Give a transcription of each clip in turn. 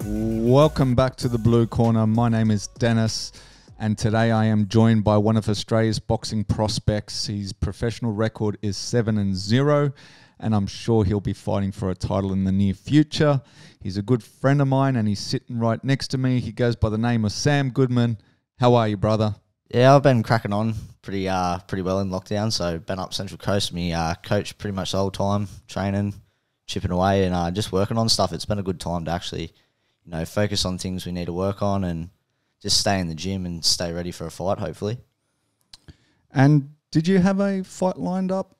Welcome back to the Blue Corner. My name is Dennis, and today I am joined by one of Australia's boxing prospects. His professional record is 7-0, and I'm sure he'll be fighting for a title in the near future. He's a good friend of mine, and he's sitting right next to me. He goes by the name of Sam Goodman. How are you, brother? Yeah, I've been cracking on pretty well in lockdown. So been up Central Coast, me coach pretty much the whole time, training, chipping away, and just working on stuff. It's been a good time to actually, focus on things we need to work on and just stay in the gym and stay ready for a fight, hopefully. And did you have a fight lined up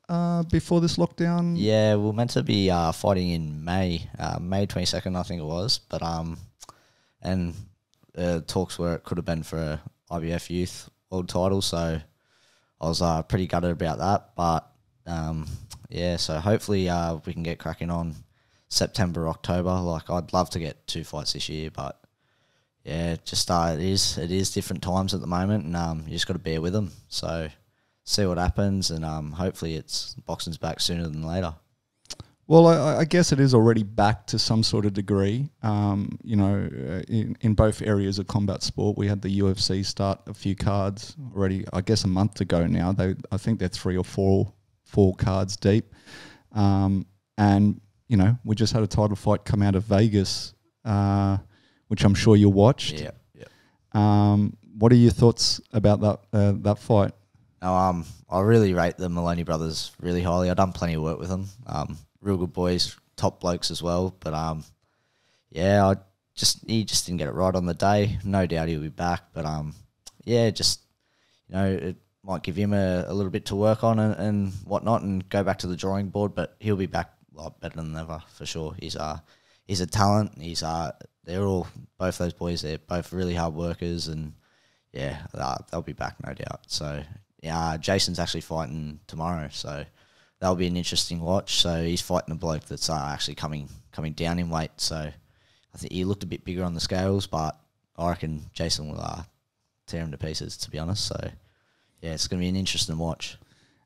before this lockdown? Yeah, we were meant to be fighting in May 22nd, I think it was. But and talks where it could have been for a IBF Youth World title, so I was pretty gutted about that. But yeah, so hopefully we can get cracking on September, October. Like, I'd love to get 2 fights this year, but yeah, just it is different times at the moment, and you just got to bear with them. So see what happens, and hopefully boxing's back sooner than later. Well, I guess it is already back to some sort of degree. In both areas of combat sport, we had the UFC start a few cards already, I guess a month ago now. I think they're 3 or 4 cards deep. And, we just had a title fight come out of Vegas, which I'm sure you watched. Yeah. What are your thoughts about that fight? I really rate the Maloney brothers really highly. I've done plenty of work with them. Real good boys, top blokes as well. But yeah, he just didn't get it right on the day. No doubt he'll be back. But it might give him a little bit to work on and whatnot, and go back to the drawing board. But he'll be back a lot better than ever for sure. He's a talent. They're all, both those boys. They're both really hard workers, and yeah, they'll be back, no doubt. So yeah, Jason's actually fighting tomorrow, so that'll be an interesting watch. So he's fighting a bloke that's actually coming down in weight. So I think he looked a bit bigger on the scales, but I reckon Jason will tear him to pieces, to be honest. So yeah, it's going to be an interesting watch.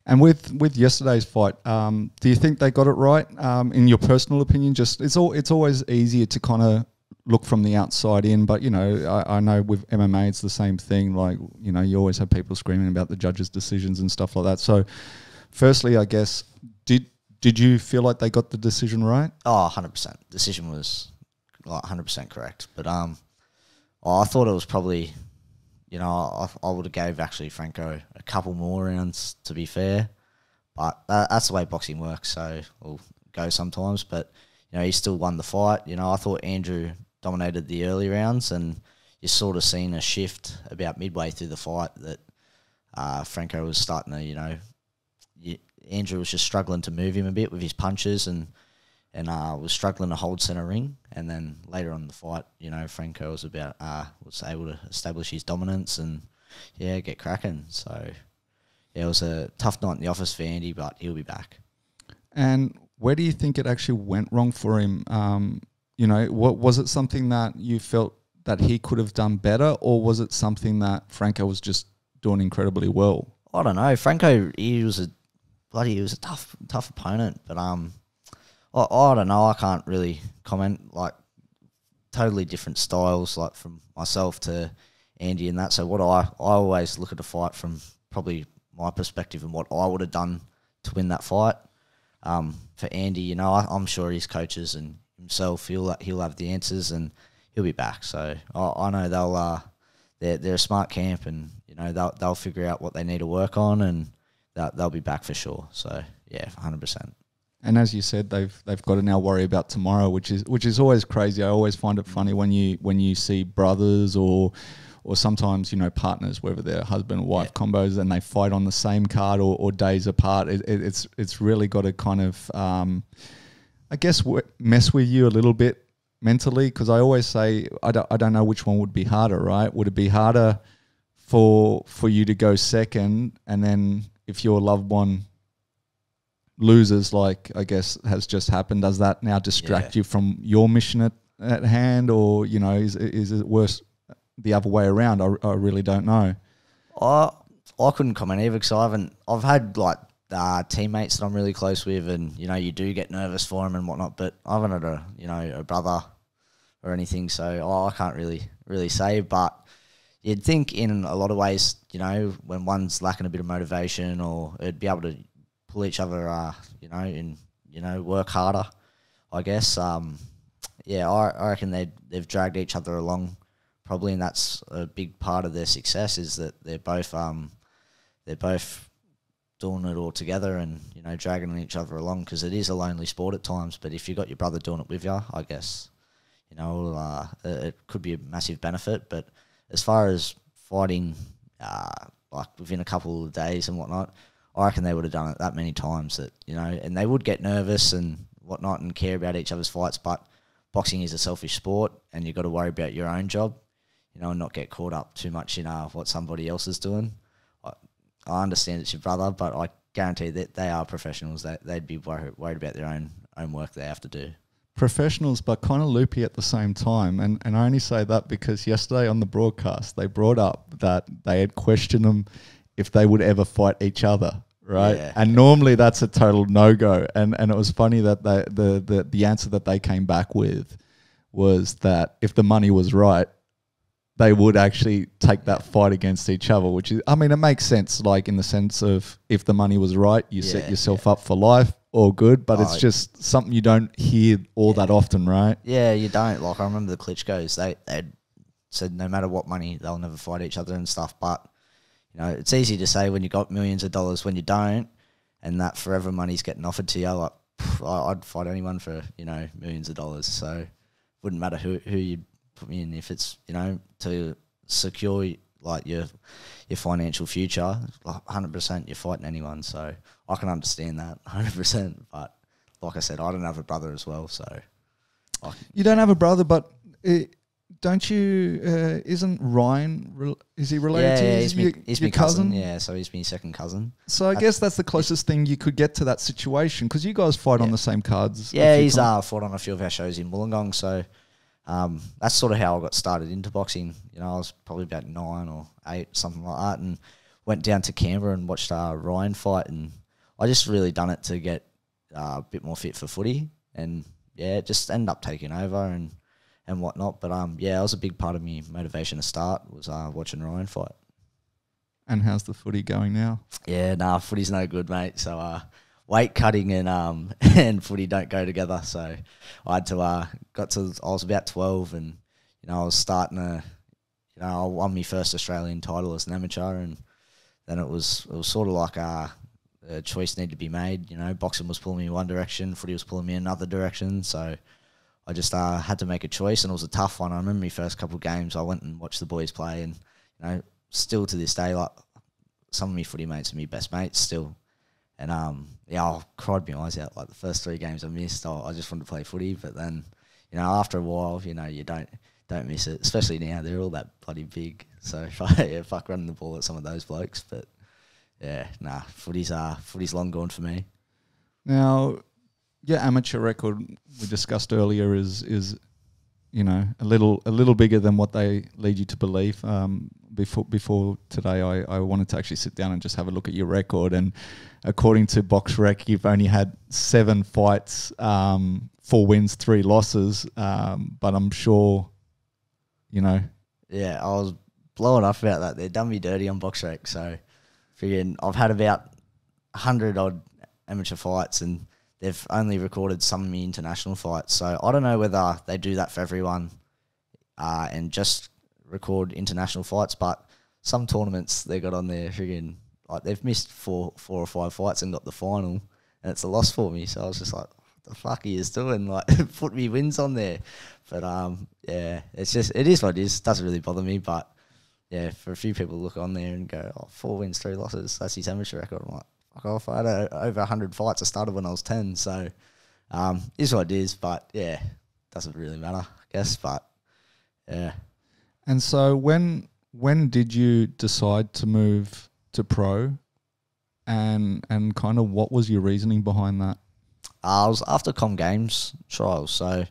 And with yesterday's fight, do you think they got it right? In your personal opinion, just it's always easier to kind of look from the outside in, but I know with MMA it's the same thing. Like, you always have people screaming about the judges' decisions and stuff like that. So firstly, I guess, did you feel like they got the decision right? Oh, 100%. Decision was like 100% correct. But I thought it was probably, I would have gave actually Franco a couple more rounds, to be fair. But that's the way boxing works, so we'll go sometimes. But, he still won the fight. I thought Andrew dominated the early rounds, and you sort of seen a shift about midway through the fight that Franco was starting to, Andrew was just struggling to move him a bit with his punches, and was struggling to hold centre ring. And then later on in the fight, Franco was able to establish his dominance and get cracking. So yeah, it was a tough night in the office for Andy, but he'll be back. And where do you think it actually went wrong for him? What was it, something that you felt that he could have done better, or was it something that Franco was just doing incredibly well? I don't know. Franco, he was a tough opponent, but I don't know. I can't really comment. Like, totally different styles, like from myself to Andy and that. So what I always look at the fight from probably my perspective and what I would have done to win that fight. For Andy, I'm sure his coaches and himself feel that he'll have the answers and he'll be back. So I know they're a smart camp, and they'll figure out what they need to work on, and they'll be back for sure. So yeah, 100%. And as you said, they've got to now worry about tomorrow, which is always crazy. I always find it funny when you see brothers or sometimes partners, whether they're husband or wife combos, and they fight on the same card or days apart. It's really got to kind of I guess mess with you a little bit mentally, because I always say I don't know which one would be harder, right? Would it be harder for you to go second, and then if your loved one loses, like I guess has just happened, does that now distract you from your mission at hand, or is it worse the other way around? I really don't know. I couldn't comment either, because I've had like teammates that I'm really close with, and you do get nervous for them and whatnot, but I haven't had a brother or anything. So I can't really say, but you'd think in a lot of ways, you know, when one's lacking a bit of motivation, or it'd be able to pull each other, you know, and you know, work harder, I guess. Yeah, I reckon they've dragged each other along probably, and that's a big part of their success, is that they're both doing it all together and, you know, dragging each other along, because it is a lonely sport at times. But if you've got your brother doing it with you, I guess, you know, it could be a massive benefit. But as far as fighting, like within a couple of days and whatnot, I reckon they would have done it that many times that, you know, and they would get nervous and whatnot and care about each other's fights. But boxing is a selfish sport, and you've got to worry about your own job, you know, and not get caught up too much in what somebody else is doing. I understand it's your brother, but I guarantee that they are professionals. They'd be worried about their own work they have to do. Professionals, but kind of loopy at the same time. And I only say that because yesterday on the broadcast, they brought up that they had questioned them if they would ever fight each other, right? Yeah. And normally that's a total no-go. And it was funny that the answer that they came back with was that if the money was right, they would actually take that fight against each other, which is, I mean, it makes sense, like in the sense of if the money was right, you set yourself up for life, all good, but it's just something you don't hear all that often, right? Yeah, you don't. Like, I remember the Klitschko's, they said no matter what money, they'll never fight each other and stuff. But, you know, it's easy to say when you got millions of dollars, when you don't, and that forever money's getting offered to you. Like, I'd fight anyone for, you know, millions of dollars. So wouldn't matter who you put me in, if it's, you know, to secure like your financial future, like 100% you're fighting anyone. So I can understand that 100%. But like I said, I don't have a brother as well, so you don't have a brother, but don't you? Isn't Ryan? Is he related to you? He's my cousin. Yeah, so he's my second cousin. So I guess that's the closest thing you could get to that situation, because you guys fight on the same cards. Yeah, he's fought on a few of our shows in Wollongong, so. That's sort of how I got started into boxing. You know, I was probably about 9 or 8, something like that, and went down to Canberra and watched Ryan fight, and I just really done it to get a bit more fit for footy, and yeah, just ended up taking over and whatnot. But yeah, it was a big part of me motivation to start, was watching Ryan fight. And how's the footy going now? Yeah, footy's no good, mate. So weight cutting and footy don't go together. So I had to I was about 12, and you know, I was starting to, you know, I won my first Australian title as an amateur, and then it was sort of like a choice needed to be made. You know, boxing was pulling me in one direction, footy was pulling me in another direction. So I just had to make a choice, and it was a tough one. I remember my first couple of games, I went and watched the boys play, and you know, still to this day, like some of my footy mates are my best mates still. And yeah, I cried my eyes out like the first 3 games I missed. I just wanted to play footy, but then, you know, after a while, you know, you don't miss it. Especially now, they're all that bloody big. So fuck running the ball at some of those blokes. But yeah, footy's long gone for me. Now, your amateur record we discussed earlier is you know, a little bigger than what they lead you to believe. Before today, I wanted to actually sit down and just have a look at your record. And according to BoxRec, you've only had 7 fights, 4 wins, 3 losses. But I'm sure, you know. Yeah, I was blowing up about that. They done me dirty on BoxRec. So, figuring I've had about 100 odd amateur fights, and they've only recorded some of my international fights. So I don't know whether they do that for everyone and just record international fights, but some tournaments they got on there friggin', like they've missed 4 or 5 fights and got the final, and it's a loss for me. So I was just like, what the fuck are you doing? Like, put me wins on there. But yeah, it is what it is. It doesn't really bother me, but yeah, for a few people to look on there and go, 4 wins, 3 losses, that's his amateur record. I'm like, fuck off. I had over 100 fights. I started when I was 10, so is what it is. But yeah, doesn't really matter, I guess. But yeah. And so when did you decide to move to pro, and kind of what was your reasoning behind that? I was after Com Games trials, so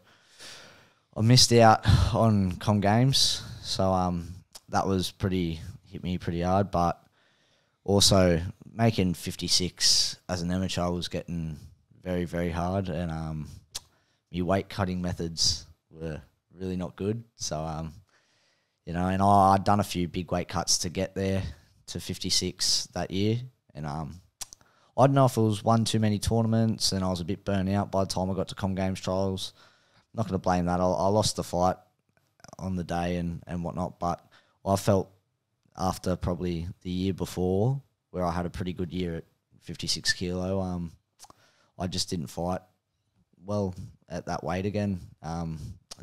I missed out on Com Games, so that was hit me pretty hard. But also making 56 as an amateur was getting very, very hard, and my weight cutting methods were really not good. So, you know, and I'd done a few big weight cuts to get there to 56 that year. And I don't know if it was one too many tournaments and I was a bit burnt out by the time I got to Com Games trials. I'm not going to blame that. I lost the fight on the day and whatnot, but I felt after probably the year before where I had a pretty good year at 56 kilo, I just didn't fight well at that weight again.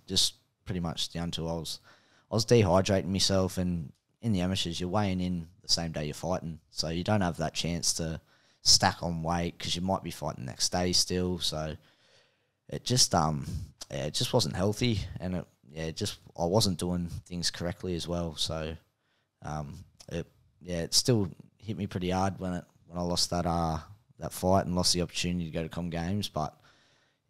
Just pretty much down to I was dehydrating myself, and in the amateurs you're weighing in the same day you're fighting, so you don't have that chance to stack on weight because you might be fighting the next day still. So it just it just wasn't healthy, and I wasn't doing things correctly as well. So it still hit me pretty hard when I lost that fight and lost the opportunity to go to Com Games. But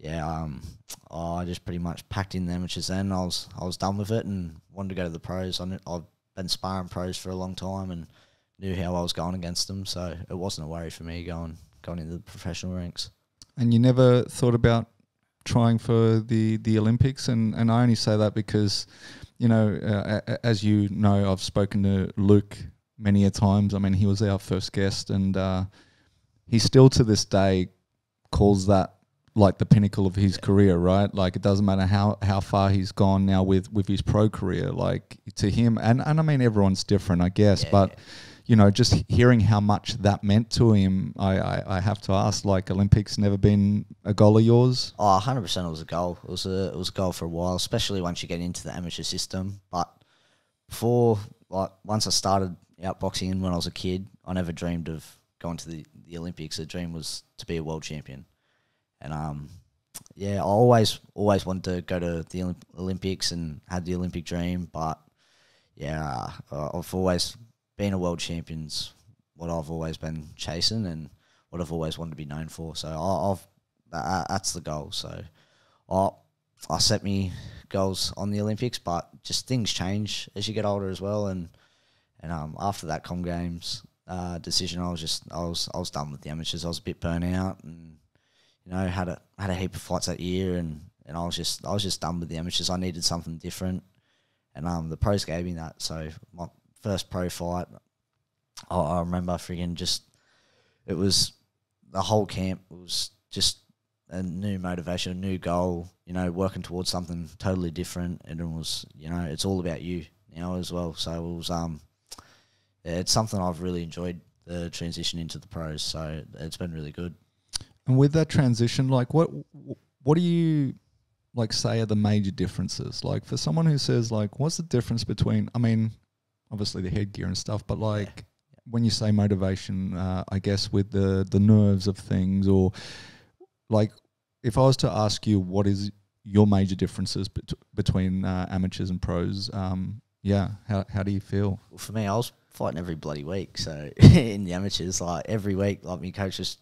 I just pretty much packed in the amateurs then. I was done with it and wanted to go to the pros. I've been sparring pros for a long time and knew how I was going against them, so it wasn't a worry for me going into the professional ranks. And you never thought about trying for the Olympics? And I only say that because, you know, as you know, I've spoken to Luke many a times. I mean, he was our first guest, and he still to this day calls that like the pinnacle of his career, right? Like it doesn't matter how far he's gone now with his pro career, like to him, and I mean everyone's different, I guess, but you know, just hearing how much that meant to him, I have to ask, like, Olympics never been a goal of yours? Oh, 100% it was a goal. It was a goal for a while, especially once you get into the amateur system. But before, like, once I started outboxing when I was a kid, I never dreamed of going to the Olympics. The dream was to be a world champion. And I always wanted to go to the Olympics and had the Olympic dream. But I've always been a world champion's what I've always been chasing and what I've always wanted to be known for. So that's the goal. So I set me goals on the Olympics, but just things change as you get older as well. And after that Com Games decision, I was done with the amateurs. I was a bit burnt out, and you know, had a heap of fights that year, and I was just done with the amateurs. I needed something different, and the pros gave me that. So my first pro fight, I remember it was the whole camp. It was just a new motivation, a new goal, you know, working towards something totally different. And it was, you know, it's all about you, you know, as well. So it was, it's something I've really enjoyed, the transition into the pros. So it's been really good. And with that transition, like what do you like say are the major differences? Like for someone who says like, what's the difference between, I mean, obviously the headgear and stuff, but like when you say motivation, I guess with the nerves of things, or like if I was to ask you what is your major differences between amateurs and pros, how do you feel? Well, for me, I was fighting every bloody week. So in the amateurs, like every week, like my coach just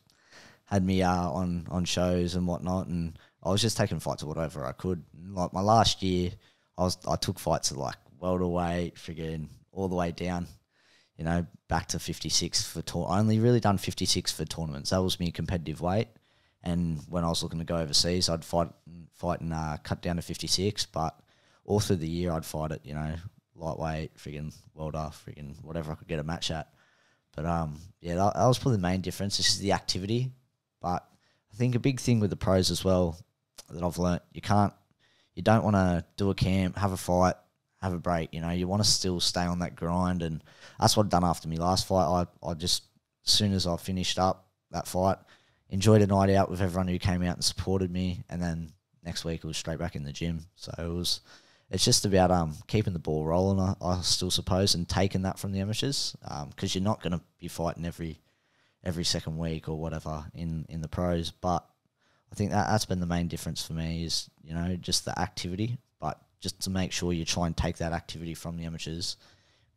had me on shows and whatnot, and I was just taking fights at whatever I could. Like my last year, I took fights at like welterweight, friggin' all the way down, you know, back to 56 for I only really done 56 for tournaments. That was my competitive weight. And when I was looking to go overseas, I'd fight and cut down to 56. But all through the year, I'd fight at, you know, lightweight, friggin' welter, friggin' whatever I could get a match at. But that was probably the main difference. This is the activity. But I think a big thing with the pros as well that I've learnt, you don't want to do a camp, have a fight, have a break. You know, you want to still stay on that grind, and that's what I'd done after my last fight. I just, as soon as I finished up that fight, enjoyed a night out with everyone who came out and supported me, and then next week it was straight back in the gym. So it's just about keeping the ball rolling, I still suppose, and taking that from the amateurs, because you're not going to be fighting every second week or whatever in the pros. But I think that's been the main difference for me is, you know, just the activity, but just to make sure you try and take that activity from the amateurs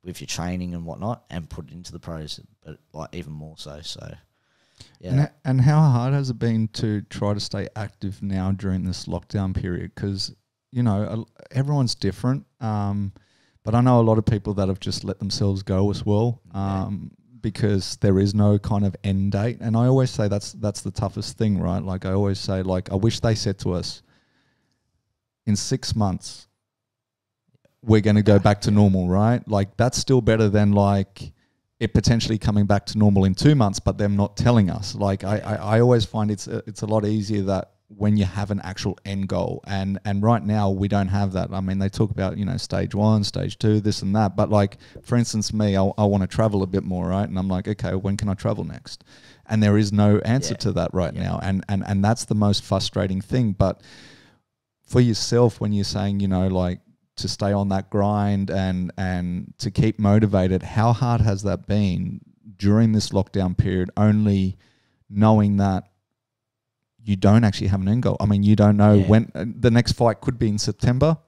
with your training and whatnot and put it into the pros, but like even more so. So, yeah. And how hard has it been to try to stay active now during this lockdown period? Because, you know, everyone's different, but I know a lot of people that have just let themselves go as well. Because there is no kind of end date. And I always say that's the toughest thing, right? Like I always say, like, I wish they said to us, in 6 months, we're going to go back to normal, right? Like that's still better than like it potentially coming back to normal in 2 months, but them not telling us. Like I always find it's a lot easier that when you have an actual end goal, and right now we don't have that. I mean, they talk about, you know, stage 1, stage 2, this and that, but like, for instance, me, I want to travel a bit more, right? And I'm like, okay, when can I travel next? And there is no answer to that right now. And that's the most frustrating thing. But for yourself, when you're saying, you know, like to stay on that grind and to keep motivated, how hard has that been during this lockdown period, only knowing that you don't actually have an end goal? I mean, you don't know when the next fight could be in September.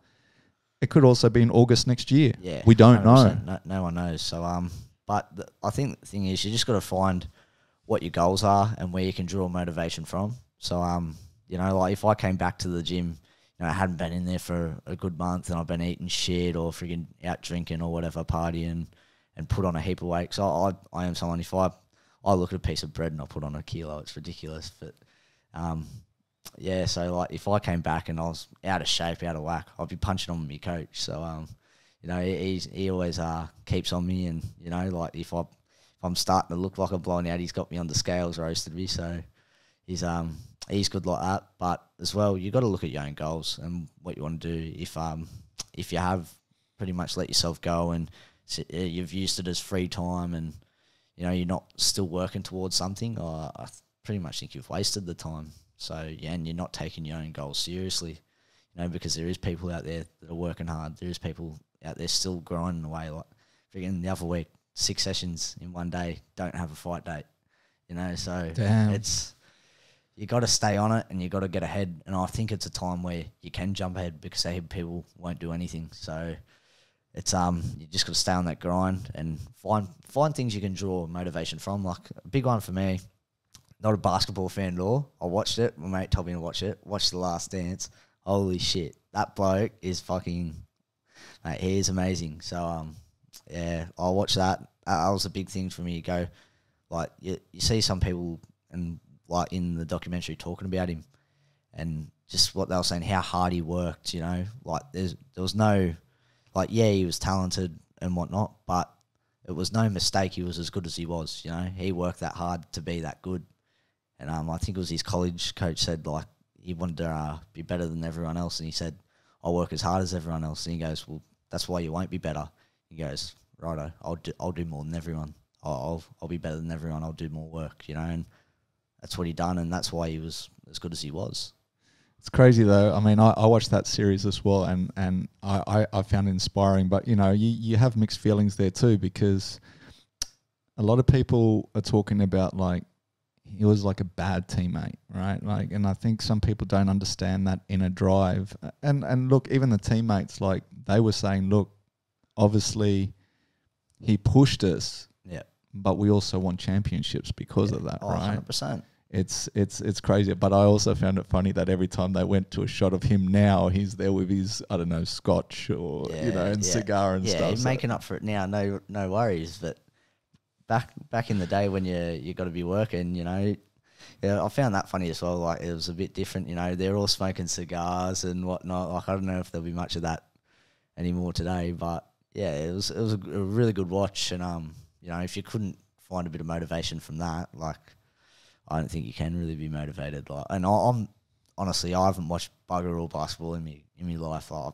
It could also be in August next year. Yeah, we don't know. No one knows. So, but I think the thing is, you just got to find what your goals are and where you can draw motivation from. So, you know, like if I came back to the gym, you know, I hadn't been in there for a good month and I've been eating shit or frigging out drinking or whatever, partying and put on a heap of weight. So I am someone, if I look at a piece of bread and I put on a kilo, it's ridiculous. But yeah, so like if I came back and I was out of shape, out of whack, I'd be punching on my coach. So you know, he always keeps on me, and you know, like if I'm starting to look like I'm blowing out, he's got me on the scales, roasted me. So he's good like that. But as well, you got to look at your own goals and what you want to do. If you have pretty much let yourself go and you've used it as free time, and you know you're not still working towards something, I pretty much think you've wasted the time. So yeah, and you're not taking your own goals seriously, you know, because there is people out there that are working hard. There is people out there still grinding away. Like freaking the other week, 6 sessions in one day, don't have a fight date, you know. So it's, you got to stay on it and you got to get ahead. And I think it's a time where you can jump ahead because people won't do anything. So it's you just got to stay on that grind and find things you can draw motivation from. Like a big one for me. Not a basketball fan at all. I watched it. My mate told me to watch it. Watched The Last Dance. Holy shit. That bloke is fucking... Mate, he is amazing. So, yeah, I watched that. That was a big thing for me. You go, like, you see some people and like in the documentary talking about him and just what they were saying, how hard he worked, you know. Like, there was no... Like, yeah, he was talented and whatnot, but it was no mistake he was as good as he was, you know. He worked that hard to be that good. And I think it was his college coach said, like, he wanted to be better than everyone else. And he said, I'll work as hard as everyone else. And he goes, well, that's why you won't be better. He goes, righto, I'll do more than everyone. I'll be better than everyone. I'll do more work, you know. And that's what he done, and that's why he was as good as he was. It's crazy, though. I mean, I watched that series as well, and I found it inspiring. But, you know, you have mixed feelings there too, because a lot of people are talking about, like, he was like a bad teammate, right? Like, and I think some people don't understand that inner drive. And look, even the teammates, like, they were saying, look, obviously he pushed us, but we also won championships because of that, right? 100%. It's crazy. But I also found it funny that every time they went to a shot of him now, he's there with his, I don't know, scotch or, you know, and cigar and stuff. Yeah, he's making up for it now, no worries, but back in the day when you got to be working, you know, yeah, I found that funny as well. Like, it was a bit different, you know. They're all smoking cigars and whatnot. Like, I don't know if there'll be much of that anymore today, but yeah, it was a really good watch. And you know, if you couldn't find a bit of motivation from that, like, I don't think you can really be motivated. Like, and I'm honestly, I haven't watched bugger all basketball in my life. Like,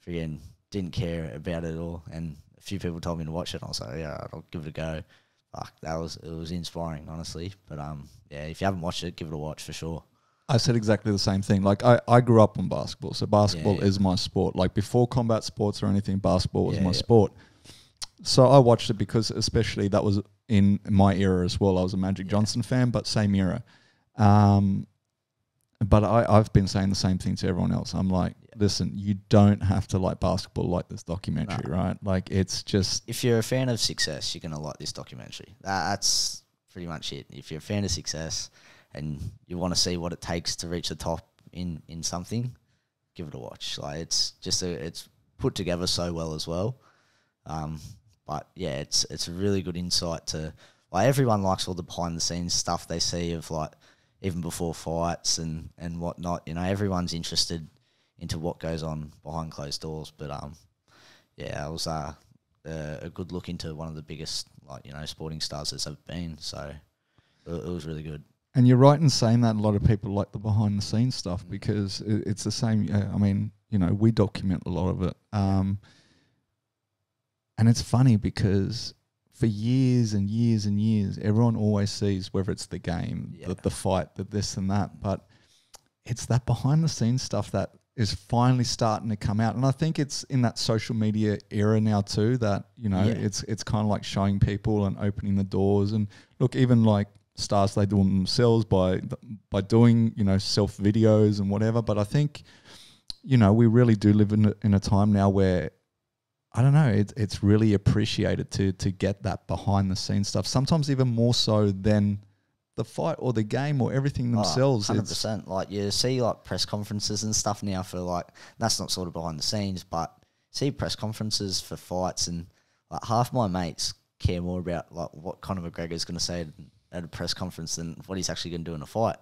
freaking didn't care about it at all, and a few people told me to watch it, and I was like, yeah, I'll give it a go. Fuck, it was inspiring, honestly. But yeah, if you haven't watched it, give it a watch for sure. I said exactly the same thing. Like, I grew up on basketball, so basketball is my sport. Like, before combat sports or anything, basketball was my sport. So I watched it because, especially, that was in my era as well. I was a Magic Johnson fan, but same era. But I've been saying the same thing to everyone else. I'm like, listen, you don't have to like basketball like this documentary, right? Like, it's just... If you're a fan of success, you're going to like this documentary. That's pretty much it. If you're a fan of success and you want to see what it takes to reach the top in something, give it a watch. Like, it's just it's put together so well as well. But yeah, it's a really good insight to... Like, everyone likes all the behind the scenes stuff they see of, like, even before fights and whatnot. You know, everyone's interested into what goes on behind closed doors. But yeah, it was a good look into one of the biggest, like, sporting stars there's ever been. So it was really good. And you're right in saying that a lot of people like the behind the scenes stuff because it's the same. I mean, we document a lot of it. And it's funny because for years and years and years, everyone always sees whether it's the game, the fight, the this and that, but it's that behind the scenes stuff that is finally starting to come out. And I think it's in that social media era now too that, it's kind of like showing people and opening the doors. And look, even like stars, they do them themselves by doing, self videos and whatever. But I think, we really do live in a time now where, I don't know, it's really appreciated to get that behind the scenes stuff. Sometimes even more so than the fight or the game or everything themselves. 100%. Like you see like press conferences and stuff now for like, that's not sort of behind the scenes, but see press conferences for fights, and like half my mates care more about like what Conor McGregor's going to say at a press conference than what he's actually going to do in a fight.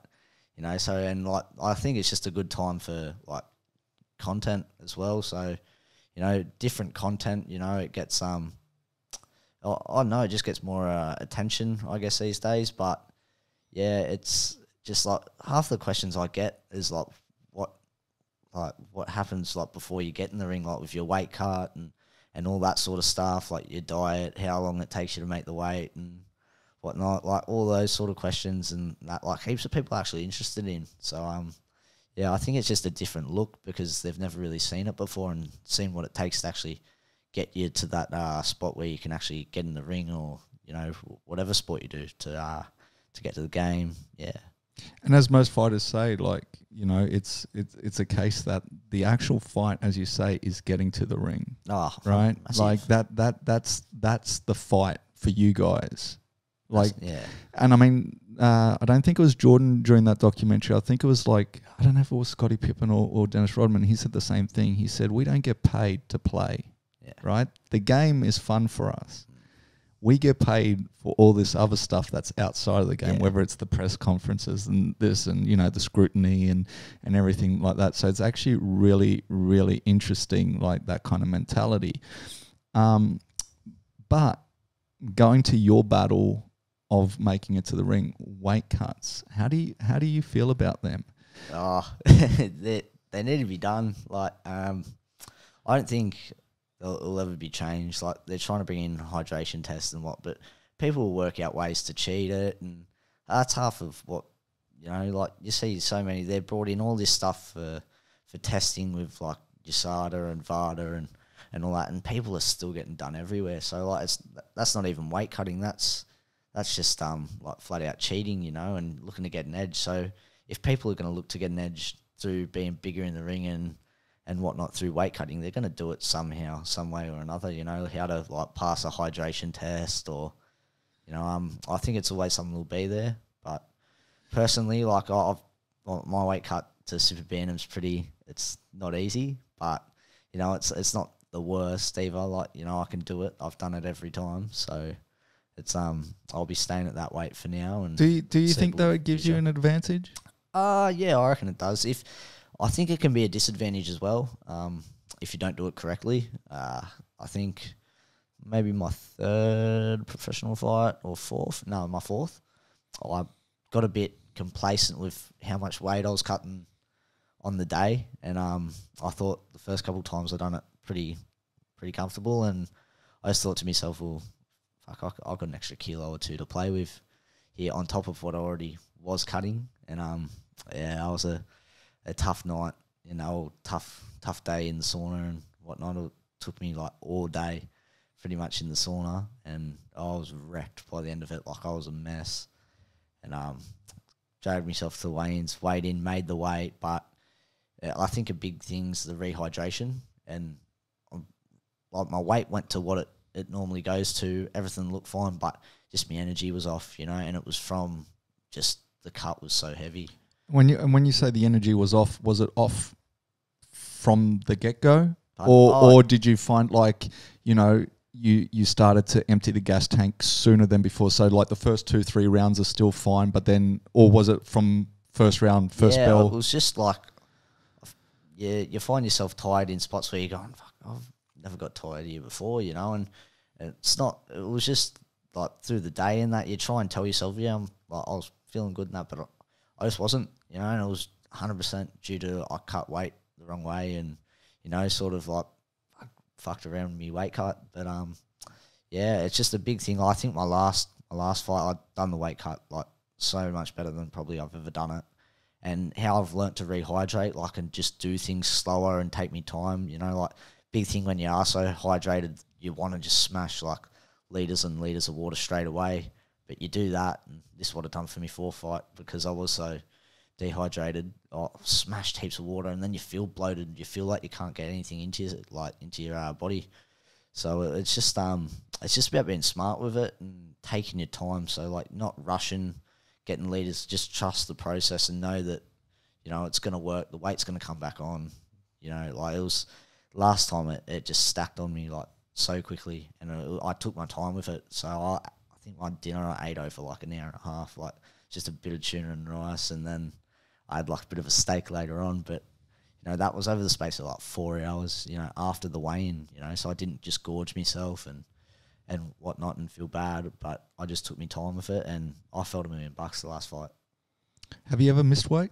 So, and like I think it's just a good time for like content as well. So, different content, it gets I don't know, it just gets more attention, I guess, these days. But yeah, it's just like half the questions I get is like what happens like before you get in the ring, like with your weight cut and all that sort of stuff, like your diet, how long it takes you to make the weight and whatnot, like all those sort of questions, and that like heaps of people are actually interested in. So yeah, I think it's just a different look because they've never really seen it before and seen what it takes to actually get you to that spot where you can actually get in the ring or whatever sport you do to get to the game. Yeah. And as most fighters say, like, it's a case that the actual fight, as you say, is getting to the ring. Oh, right? massive. Like that's the fight for you guys. Like, yeah. And I mean, I don't think it was Jordan during that documentary. I think it was like, I don't know if it was Scottie Pippen or Dennis Rodman. He said the same thing. He said, we don't get paid to play, right? The game is fun for us. We get paid for all this other stuff that's outside of the game, whether it's the press conferences and this and, the scrutiny and everything like that. So it's actually really, really interesting, like that kind of mentality. But going to your battle of making it to the ring, weight cuts, how do you feel about them? They need to be done. Like, I don't think it'll ever be changed. Like, they're trying to bring in hydration tests and what, but people will work out ways to cheat it, and that's half of what, like you see so many, they've brought in all this stuff for testing with like USADA and VADA and all that, and people are still getting done everywhere. So like, that's not even weight cutting, that's just like flat out cheating, and looking to get an edge. So if people are going to look to get an edge through being bigger in the ring and whatnot through weight cutting, they're going to do it somehow, some way or another, how to like pass a hydration test or, I think it's always something will be there. But personally, like my weight cut to super bantam's it's not easy, but, it's not the worst either. Like, I can do it. I've done it every time. So it's, I'll be staying at that weight for now. And do you think though it gives you an advantage? Yeah, I reckon it does. I think it can be a disadvantage as well, if you don't do it correctly. I think maybe my third professional fight or my fourth, I got a bit complacent with how much weight I was cutting on the day, and I thought the first couple of times I done it pretty comfortable, and I just thought to myself, well, fuck, I've got an extra kilo or two to play with here on top of what I already was cutting, and yeah, it was a tough night, tough day in the sauna and whatnot. It took me like all day pretty much in the sauna, and I was wrecked by the end of it. Like, I was a mess, and dragged myself to the weigh-ins, weighed in, made the weight, but I think a big thing's the rehydration, and like my weight went to what it normally goes to. Everything looked fine, but just my energy was off, and it was from just the cut was so heavy. When you say the energy was off, was it off from the get-go? Or did you find like, you started to empty the gas tank sooner than before? So like the first 2-3 rounds are still fine, but then, or was it from first round, first bell? Yeah, it was just like, you find yourself tired in spots where you're going, fuck, never got tired here before, you know, and it's not, it was just like through the day and that you try and tell yourself, yeah, I was feeling good in that, but I just wasn't, you know, and it was 100% due to I cut weight the wrong way and, you know, sort of like I fucked around with me weight cut. But yeah, it's just a big thing. I think my last fight, I'd done the weight cut like so much better than probably I've ever done it. And how I've learnt to rehydrate, like, and just do things slower and take me time, you know, like, big thing when you are so hydrated, you want to just smash, like, litres and litres of water straight away. But you do that, and this is what it done for me fourth fight, because I was so dehydrated. I smashed heaps of water, and then you feel bloated. You feel like you can't get anything into your body. So it's just about being smart with it and taking your time. So, like, not rushing, getting leaders, just trust the process and know that, you know, it's going to work. The weight's going to come back on. You know, like, it was last time it just stacked on me like so quickly, and I took my time with it. So I think my dinner I ate over like an hour and a half, like just a bit of tuna and rice, and then I had like a bit of a steak later on. But, you know, that was over the space of like 4 hours, you know, after the weigh-in, you know, so I didn't just gorge myself and whatnot and feel bad, but I just took my time with it, and I felt $1 million the last fight. Have you ever missed weight?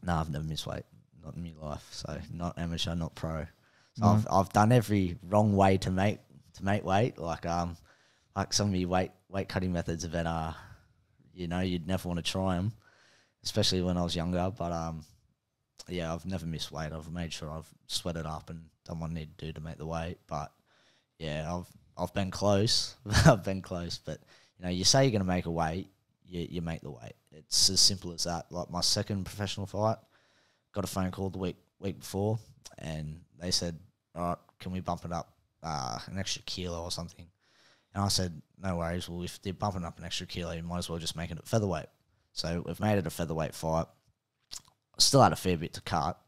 No, I've never missed weight, not in my life. So not amateur, not pro. So no. I've done every wrong way to make weight. Like some of your weight cutting methods are better. You know, you'd never want to try them, especially when I was younger. But yeah, I've never missed weight. I've made sure I've sweated up and done what I need to do to make the weight. But yeah, I've been close. I've been close. But, you know, you say you're going to make a weight, you make the weight. It's as simple as that. Like, my second professional fight, got a phone call the week before, and they said, all right, can we bump it up an extra kilo or something? And I said, no worries. Well, if they're bumping up an extra kilo, you might as well just make it a featherweight. So we've made it a featherweight fight. I still had a fair bit to cut.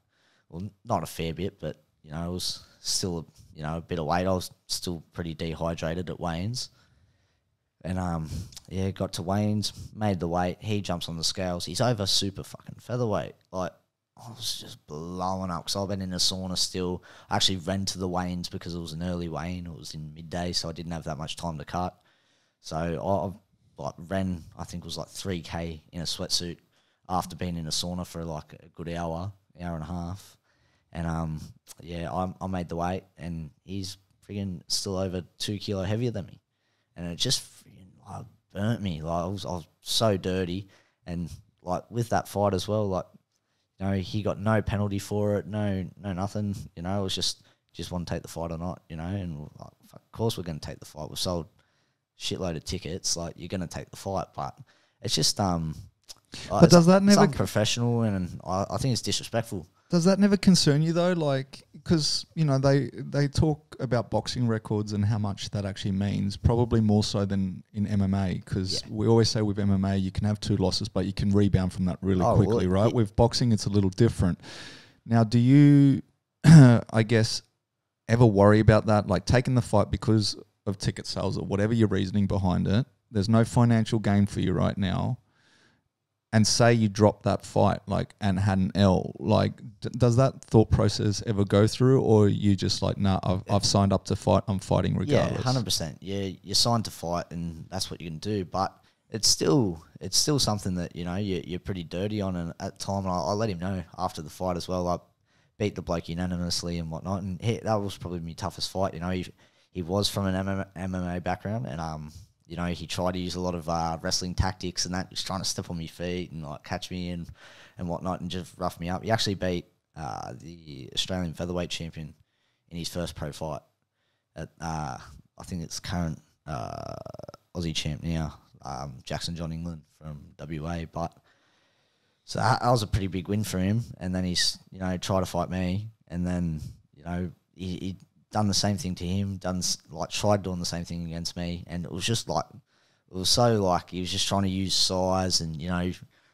Well, not a fair bit, but, you know, it was still, you know, a bit of weight. I was still pretty dehydrated at weigh-ins. And, yeah, got to weigh-ins, made the weight. He jumps on the scales. He's over super fucking featherweight. Like, I was just blowing up because I've been in a sauna still. I actually ran to the weigh-ins because it was an early weigh-in. It was in midday, so I didn't have that much time to cut. So I ran, I think it was like 3K in a sweatsuit after being in a sauna for like a good hour and a half. And, yeah, I made the weight, and he's friggin' still over 2 kilo heavier than me. And it just friggin' burnt me. Like, I was so dirty. And, like, with that fight as well, like, you know, he got no penalty for it, no nothing. You know, it was just want to take the fight or not, you know. And, like, of course we're going to take the fight. We've sold shitload of tickets. Like, you're going to take the fight. But it's just but does that never... It's unprofessional, and I think it's disrespectful. Does that never concern you, though? Like, because, you know, they talk about boxing records and how much that actually means, probably more so than in MMA, because we always say with MMA you can have 2 losses, but you can rebound from that really quickly, right? With boxing, it's a little different. Now, do you, I guess, ever worry about that? Like, taking the fight because of ticket sales or whatever your reasoning behind it, there's no financial gain for you right now. And say you dropped that fight, like, and had an L, like, does that thought process ever go through, or you just like, nah, I've signed up to fight, I'm fighting regardless? Yeah, 100%. Yeah, you're signed to fight, and that's what you can do. But it's still something that, you know, you're pretty dirty on. And at the time, I let him know after the fight as well. I beat the bloke unanimously and whatnot, and that was probably my toughest fight. You know, he was from an MMA background, and you know, he tried to use a lot of wrestling tactics and that. He was trying to step on my feet and like catch me and whatnot and just rough me up. He actually beat the Australian featherweight champion in his first pro fight. I think it's current Aussie champ now, Jackson John England from WA. But so that was a pretty big win for him. And then he's, you know, tried to fight me, and then, you know, he done the same thing to him, tried doing the same thing against me, and it was just like, it was so like he was just trying to use size and, you know,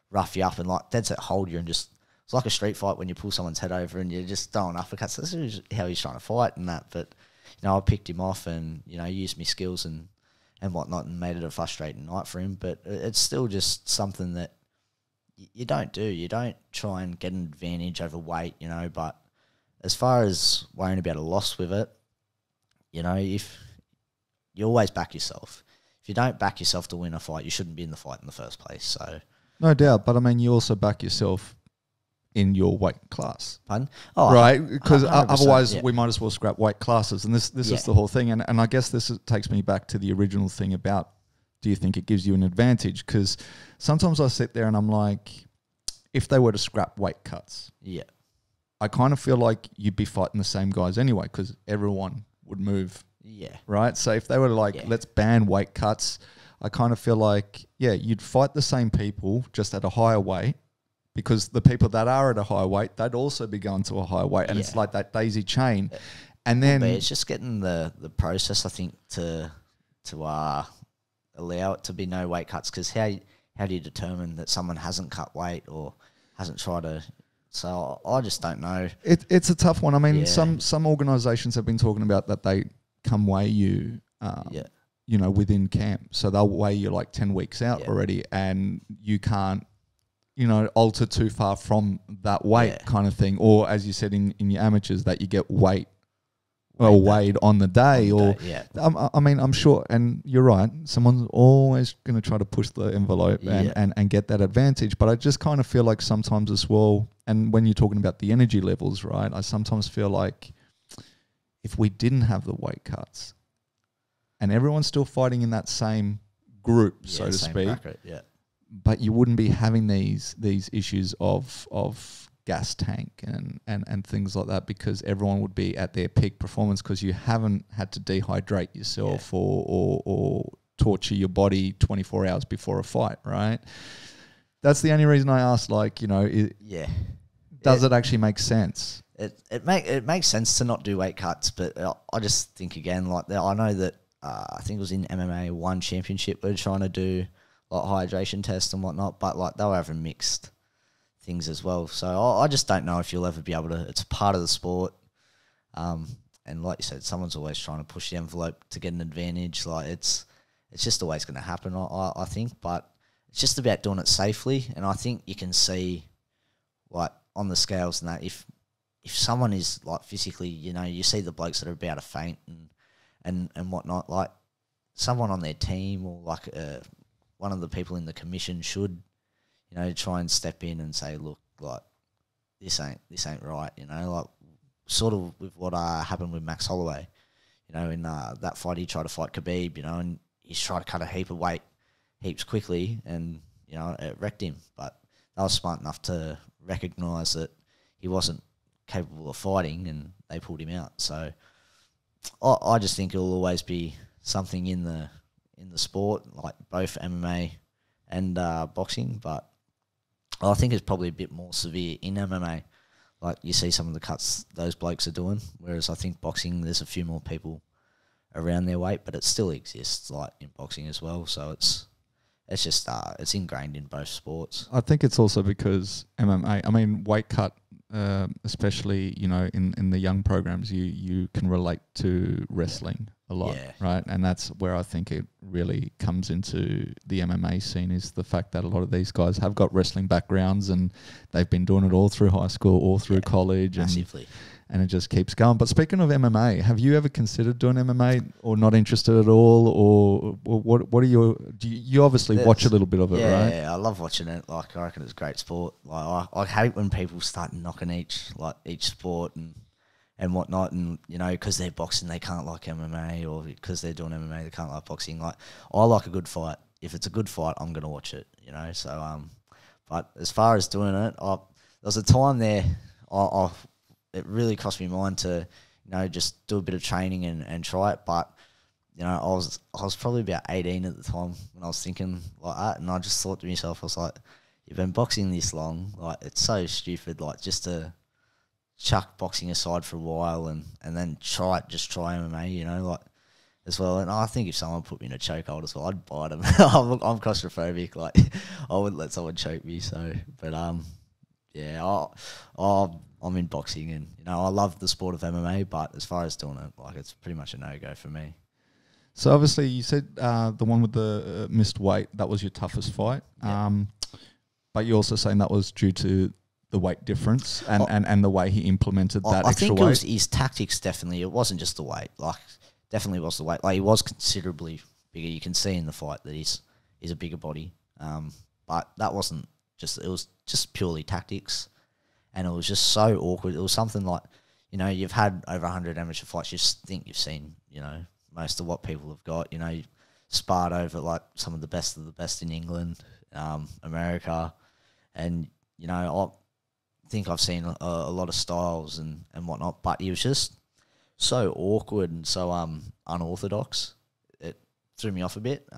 rough you up and like dead set hold you, and just, it's like a street fight when you pull someone's head over and you're just throwing uppercuts. This is how he's trying to fight and that. But, you know, I picked him off and, you know, used my skills and whatnot, and made it a frustrating night for him. But it's still just something that you don't do. You don't try and get an advantage over weight, you know, but as far as worrying about a loss with it, you know, if you always back yourself. If you don't back yourself to win a fight, you shouldn't be in the fight in the first place. So no doubt, but I mean, you also back yourself in your weight class. Pardon? Oh, right? Because 100%, otherwise yeah. we might as well scrap weight classes. And this Yeah. is the whole thing. And I guess takes me back to the original thing about, do you think it gives you an advantage? Because sometimes I sit there and I'm like, if they were to scrap weight cuts, yeah, I kind of feel like you'd be fighting the same guys anyway, because everyone would move, yeah, right? So if they were like, Yeah. let's ban weight cuts, I kind of feel like, yeah, you'd fight the same people just at a higher weight, because the people that are at a higher weight, they'd also be going to a higher weight. And it's Yeah. like that daisy chain. And then but it's just getting the process, I think, to allow it to be no weight cuts. Because how do you determine that someone hasn't cut weight or hasn't tried to? So I just don't know. it's a tough one. I mean, Yeah. some organisations have been talking about that they come weigh you, Yeah, you know, within camp. So they'll weigh you like 10 weeks out Yeah. already, and you can't, you know, alter too far from that weight Yeah. kind of thing. Or as you said in your amateurs, that you get weighed on the day. yeah, I mean, I'm sure, and you're right, someone's always going to try to push the envelope Yeah. and get that advantage. But I just kind of feel like sometimes as well, and when you're talking about the energy levels, right, I sometimes feel like if we didn't have the weight cuts and everyone's still fighting in that same group, so to same speak, bracket, yeah. but you wouldn't be having these issues of gas tank and things like that, because everyone would be at their peak performance, because you haven't had to dehydrate yourself or torture your body 24 hours before a fight, right? That's the only reason I asked, like, you know, Yeah. does it actually make sense? It makes sense to not do weight cuts, but I just think again, like I know that I think it was in MMA One Championship, we were trying to do like hydration tests and whatnot, but like they were having mixed things as well. So I just don't know if you'll ever be able to. It's part of the sport, and like you said, someone's always trying to push the envelope to get an advantage. Like it's just always going to happen, I think. But it's just about doing it safely, and I think you can see, like on the scales and that, if someone is like physically, you know, you see the blokes that are about to faint and whatnot, like someone on their team or like one of the people in the commission should, you know, try and step in and say, look, like this ain't right, you know, like sort of with what happened with Max Holloway, you know, in that fight he tried to fight Khabib, you know, and he's trying to cut a heap of weight heaps quickly, and you know it wrecked him. But they were smart enough to recognise that he wasn't capable of fighting, and they pulled him out. So I just think it'll always be something in the sport, like both MMA and boxing. But I think it's probably a bit more severe in MMA. Like you see some of the cuts those blokes are doing, whereas I think boxing, there's a few more people around their weight, but it still exists like in boxing as well. So it's just it's ingrained in both sports. I think it's also because MMA, I mean, weight cut, especially, you know, in the young programs, you can relate to wrestling a lot, Yeah. right? And that's where I think it really comes into the MMA scene, is the fact that a lot of these guys have got wrestling backgrounds and they've been doing it all through high school, all through college. Massively. And it just keeps going. But speaking of MMA, have you ever considered doing MMA, or not interested at all? Or what are your... You obviously watch a little bit of it, right? Yeah, I love watching it. Like, I reckon it's great sport. Like, I hate when people start knocking each sport and whatnot, and, you know, because they're boxing, they can't like MMA, or because they're doing MMA, they can't like boxing. Like, I like a good fight. If it's a good fight, I'm going to watch it, you know? So, but as far as doing it, there was a time there, it really cost me mind to, you know, just do a bit of training and try it. But, you know, I was probably about 18 at the time when I was thinking like that, and I just thought to myself, I was like, you've been boxing this long, like it's so stupid, like just to chuck boxing aside for a while and then try MMA, you know, like as well. And I think if someone put me in a chokehold as well, I'd bite them. I'm claustrophobic, like I wouldn't let someone choke me. So, but yeah, I'm in boxing, and you know I love the sport of MMA, but as far as doing it, like it's pretty much a no-go for me. So obviously you said the one with the missed weight, that was your toughest fight. Yeah. But you're also saying that was due to the weight difference and the way he implemented that I extra think weight. it was his tactics, definitely. It wasn't just the weight. Like definitely was the weight. Like, he was considerably bigger. You can see in the fight that he's a bigger body. But that wasn't just, it was just purely tactics. And it was just so awkward. It was something like, you know, you've had over 100 amateur fights. You just think you've seen, you know, most of what people have got. You know, you sparred over like some of the best in England, America. And, you know, I think I've seen a lot of styles and whatnot. But he was just so awkward and so unorthodox. It threw me off a bit.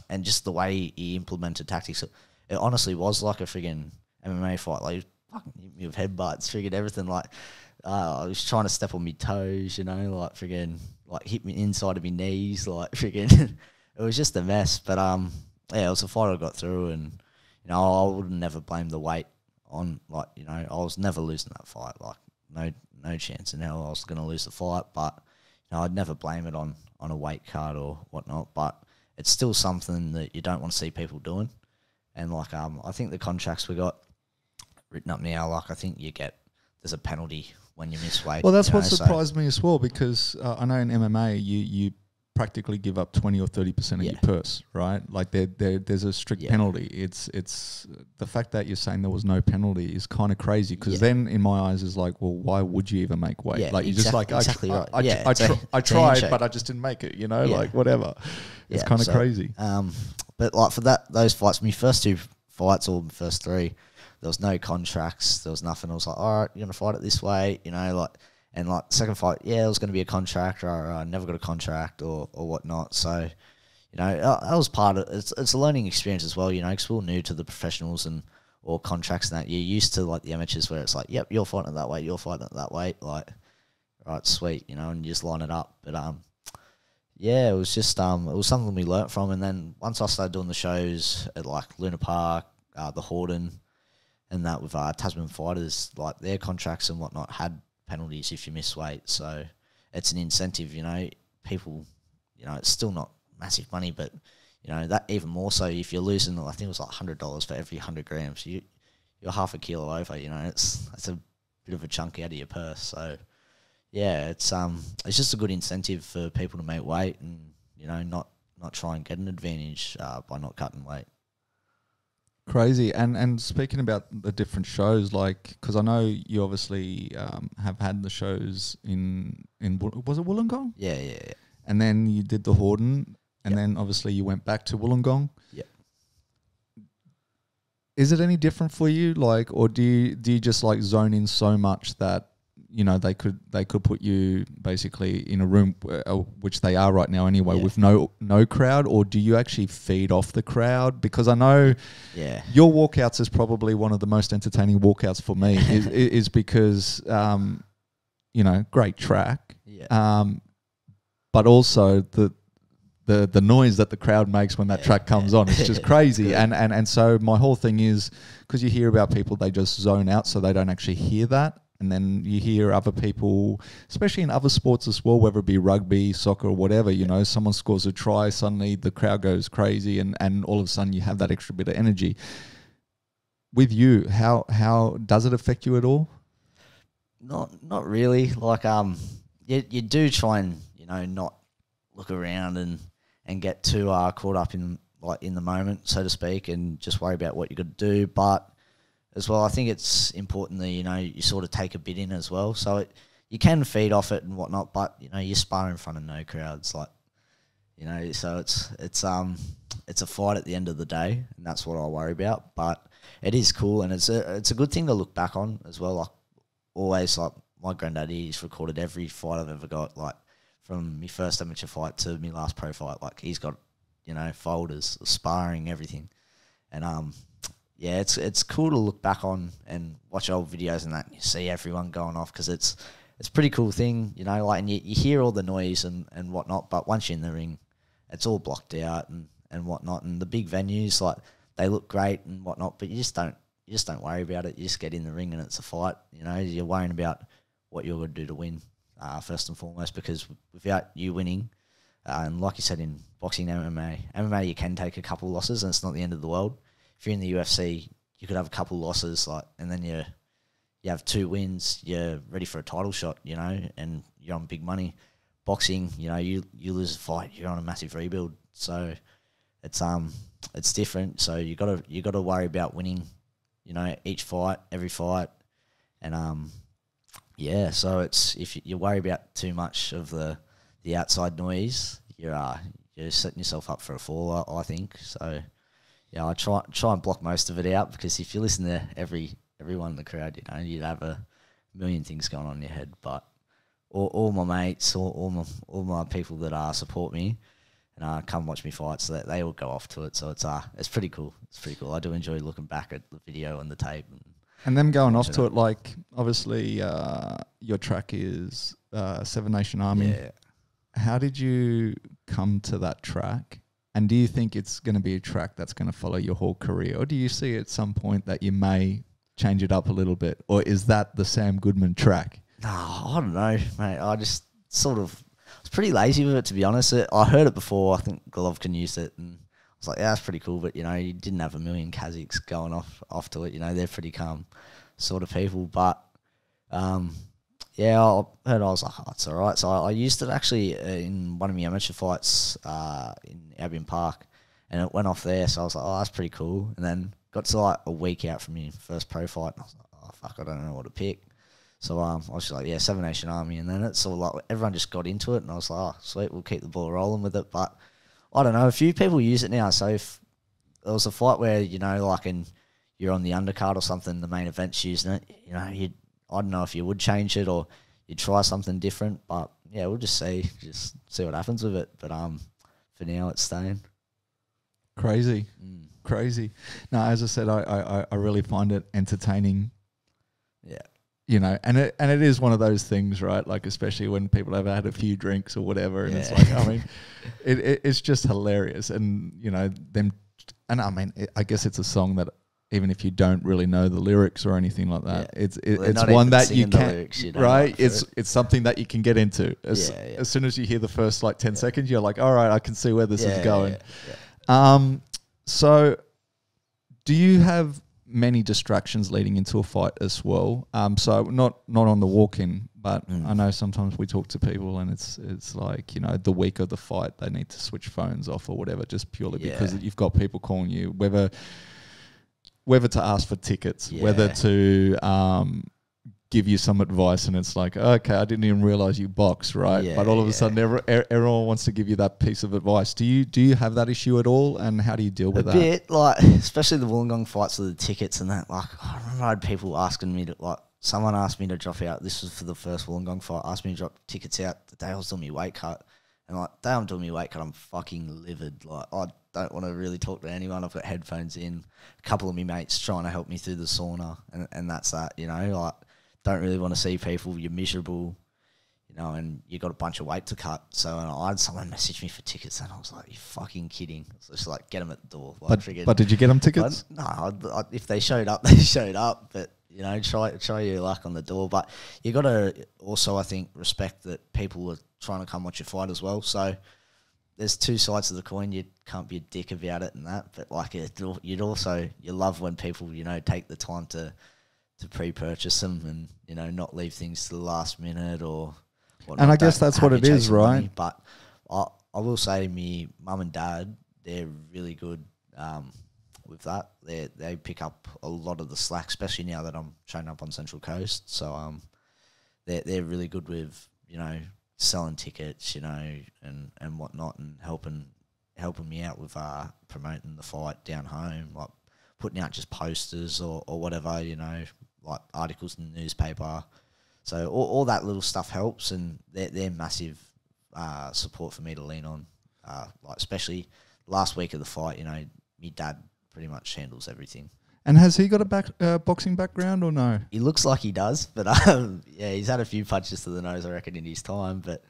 And just the way he implemented tactics, it honestly was like a friggin' MMA fight. Like, fucking hit me with headbutts, friggin' everything. Like, I was trying to step on my toes, you know, like friggin', like hit me inside of my knees, like friggin'. It was just a mess. But yeah, it was a fight I got through, and you know, I would never blame the weight on, like, you know, I was never losing that fight. Like, no chance in hell I was going to lose the fight. But you know, I'd never blame it on a weight card or whatnot. But it's still something that you don't want to see people doing. And like, I think the contracts we got written up now, like, I think there's a penalty when you miss weight. Well, that's what surprised me as well, because I know in MMA you practically give up 20 or 30% of your purse, right? Like there's a strict penalty. It's the fact that you're saying there was no penalty is kind of crazy, because then in my eyes is like, well, why would you even make weight? Like, you're just like, exactly right. I tried, but I just didn't make it. You know, like whatever. It's kind of crazy. But like for those fights, my first 2 fights or my first 3. There was no contracts. There was nothing. I was like, all right, you're going to fight it this way, you know, like, and like second fight, yeah, it was going to be a contract, or I never got a contract or whatnot. So, you know, that was part of it. It's a learning experience as well, you know, because we're new to the professionals or contracts and that. You're used to like the amateurs where it's like, yep, you're fighting it that way, you're fighting it that way. Like, right, sweet, you know, and you just line it up. But, yeah, it was just, it was something we learnt from. And then once I started doing the shows at like Luna Park, the Horden, and that with Tasman Fighters, like their contracts and whatnot had penalties if you miss weight. So it's an incentive, you know. People, you know, it's still not massive money, but, you know, that even more so if you're losing, I think it was like $100 for every 100 grams. You're half a kilo over, you know. That's a bit of a chunk out of your purse. So, yeah, it's just a good incentive for people to make weight and, you know, not try and get an advantage by not cutting weight. Crazy. And speaking about the different shows, like, because I know you obviously have had the shows in was it Wollongong? Yeah. And then you did the Horden, and then obviously you went back to Wollongong. Yeah. Is it any different for you, like, or do you just like zone in so much that, you know, they could put you basically in a room, which they are right now anyway, with no crowd, or do you actually feed off the crowd? Because I know your walkouts is probably one of the most entertaining walkouts for me is because, you know, great track, but also the noise that the crowd makes when that track comes on, it's just crazy. and so my whole thing is, because you hear about people, they just zone out so they don't actually hear that. And then you hear other people, especially in other sports as well, whether it be rugby, soccer, or whatever, you know, someone scores a try, suddenly the crowd goes crazy, and all of a sudden you have that extra bit of energy. With you, how does it affect you at all? Not really. Like, you do try and, you know, not look around and get too caught up in the moment, so to speak, and just worry about what you got to do. But as well, I think it's important that, you know, you sort of take a bit in as well. So you can feed off it and whatnot, but, you know, you spar in front of no crowds, like, you know, so it's a fight at the end of the day, and that's what I worry about. But it is cool, and it's a good thing to look back on as well. Like, always, like, my granddaddy, he's recorded every fight I've ever got, like, from my first amateur fight to my last pro fight. Like, he's got, you know, folders, sparring, everything. And yeah, it's cool to look back on and watch old videos and that, and you see everyone going off, because it's a pretty cool thing, you know, like, and you hear all the noise and whatnot, but once you're in the ring, it's all blocked out and whatnot. And the big venues, like, they look great and whatnot, but you just don't worry about it. You just get in the ring and it's a fight, you know. You're worrying about what you're going to do to win, first and foremost, because without you winning, and like you said, in boxing, MMA, you can take a couple losses and it's not the end of the world. If you're in the UFC, you could have a couple losses, like, and then you have 2 wins, you're ready for a title shot, you know, and you're on big money. boxing, you know, you lose a fight, you're on a massive rebuild. So it's different. So you gotta worry about winning, you know, each fight, every fight, and yeah. So it's if you worry about too much of the outside noise, you're setting yourself up for a fall. I think so. Yeah, I try and block most of it out, because if you listen to everyone in the crowd, you know, you'd have a million things going on in your head. But all my mates, all my people that support me and come watch me fight, so that they all go off to it. So it's pretty cool. It's pretty cool. I do enjoy looking back at the video and the tape. And them going off to it, like, obviously your track is Seven Nation Army. Yeah. How did you come to that track? And do you think it's going to be a track that's going to follow your whole career? Or do you see at some point that you may change it up a little bit? Or is that the Sam Goodman track? No, I don't know, mate. I just sort of was pretty lazy with it, to be honest. I heard it before. I think Golovkin used it, and I was like, yeah, that's pretty cool. But, you know, you didn't have a million Kazakhs going off to it. You know, they're pretty calm sort of people. But, yeah, I heard, I was like, oh, it's all right. So I used it actually in one of my amateur fights in Albion Park, and it went off there. So I was like, oh, that's pretty cool. And then got to like a week out from my first pro fight, and I was like, oh, fuck, I don't know what to pick. So I was just like, yeah, Seven Nation Army. And then it's sort of like everyone just got into it, and I was like, oh, sweet, we'll keep the ball rolling with it. But I don't know, a few people use it now. So if there was a fight where, you know, like you're on the undercard or something, the main event's using it, you know, I don't know if you would change it or you'd try something different, but yeah, we'll just see what happens with it. But for now, it's staying. Crazy. No, as I said, I really find it entertaining. Yeah. You know, and it is one of those things, right? Like, especially when people have had a few drinks or whatever, and it's like, I mean, it's just hilarious, and you know them, and I mean, I guess it's a song that, even if you don't really know the lyrics or anything like that, it's one that you can, lyrics, you right? It's something that you can get into. As soon as you hear the first like 10 seconds, you're like, all right, I can see where this is going. So do you have many distractions leading into a fight as well? So not on the walk-in, but I know sometimes we talk to people and it's like, you know, the week of the fight, they need to switch phones off or whatever, just purely because you've got people calling you, whether to ask for tickets, whether to give you some advice, and it's like, okay, I didn't even realize you box, right? But all of a sudden, everyone wants to give you that piece of advice. Do you have that issue at all, and how do you deal with that? A bit, like, especially the Wollongong fights with the tickets and that. Like, I remember I had people asking me to, like, someone asked me to drop out. This was for the first Wollongong fight. Asked me to drop tickets out the day I was doing my weight cut, and like, the day I'm doing my weight cut, I'm fucking livid. Like, I don't want to really talk to anyone. I've got headphones in. A couple of my mates trying to help me through the sauna, and that's that, you know, like, don't really want to see people. You're miserable, you know, and you got a bunch of weight to cut. So I had someone message me for tickets, and I was like, "You're fucking kidding!" So it's like, get them at the door. Like, but did you get them tickets? No, if they showed up, they showed up. But you know, try your luck on the door. But you got to also, I think, respect that people are trying to come watch your fight as well. So there's two sides of the coin. You can't be a dick about it and that. But like, you love when people, you know, take the time to pre-purchase them and, you know, not leave things to the last minute or whatnot. And I guess that's what it is, right? Money. But I will say me mum and dad, they're really good with that. They pick up a lot of the slack, especially now that I'm training up on Central Coast. So they're really good with, you know, selling tickets, you know, and whatnot, and helping me out with promoting the fight down home, like putting out just posters or whatever, you know, like articles in the newspaper. So all that little stuff helps, and they're massive support for me to lean on. Like, especially last week of the fight, you know, my dad pretty much handles everything. And has he got a boxing background or no? He looks like he does, but yeah, he's had a few punches to the nose, I reckon, in his time. But